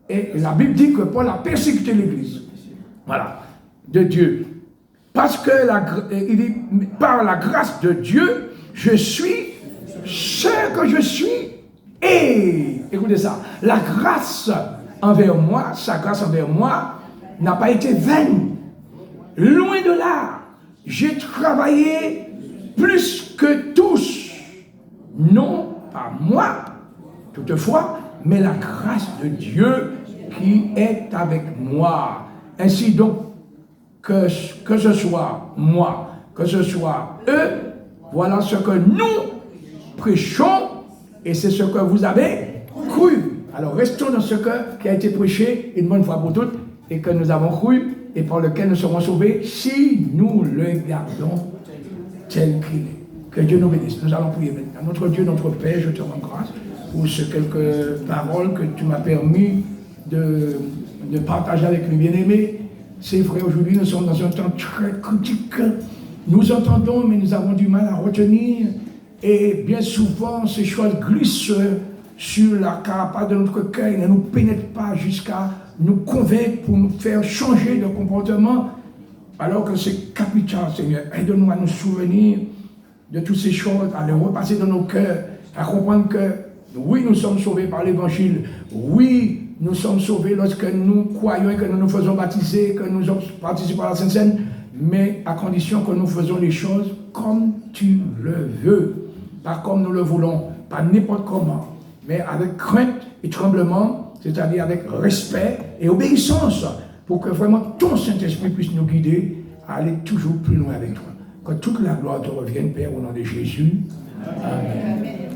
B: et la Bible dit que Paul a persécuté l'église. Voilà, de Dieu. Parce que il dit, par la grâce de Dieu, je suis ce que je suis. Et, écoutez ça, la grâce envers moi, sa grâce envers moi, n'a pas été vaine. Loin de là, j'ai travaillé plus que tous. Non pas moi, toutefois, mais la grâce de Dieu qui est avec moi. Ainsi donc, que ce soit moi, que ce soit eux, voilà ce que nous prêchons et c'est ce que vous avez cru. Alors restons dans ce qui a été prêché une bonne fois pour toutes et que nous avons cru et par lequel nous serons sauvés si nous le gardons tel qu'il est. Que Dieu nous bénisse. Nous allons prier maintenant. Notre Dieu, notre Père, je te rends grâce pour ces quelques paroles que tu m'as permis de partager avec mes bien-aimés. C'est vrai, aujourd'hui, nous sommes dans un temps très critique. Nous entendons, mais nous avons du mal à retenir. Et bien souvent, ces choses glissent sur la carapace de notre cœur et ne nous pénètrent pas jusqu'à nous convaincre pour nous faire changer de comportement. Alors que c'est capital, Seigneur. Aide-nous à nous souvenir de toutes ces choses, à les repasser dans nos cœurs, à comprendre que oui, nous sommes sauvés par l'Évangile. Oui, nous sommes sauvés lorsque nous croyons et que nous nous faisons baptiser, que nous participons à la Sainte Seine, mais à condition que nous faisons les choses comme tu le veux, pas comme nous le voulons, pas n'importe comment, mais avec crainte et tremblement, c'est-à-dire avec respect et obéissance, pour que vraiment ton Saint-Esprit puisse nous guider à aller toujours plus loin avec toi. Que toute la gloire te revienne, Père, au nom de Jésus. Amen.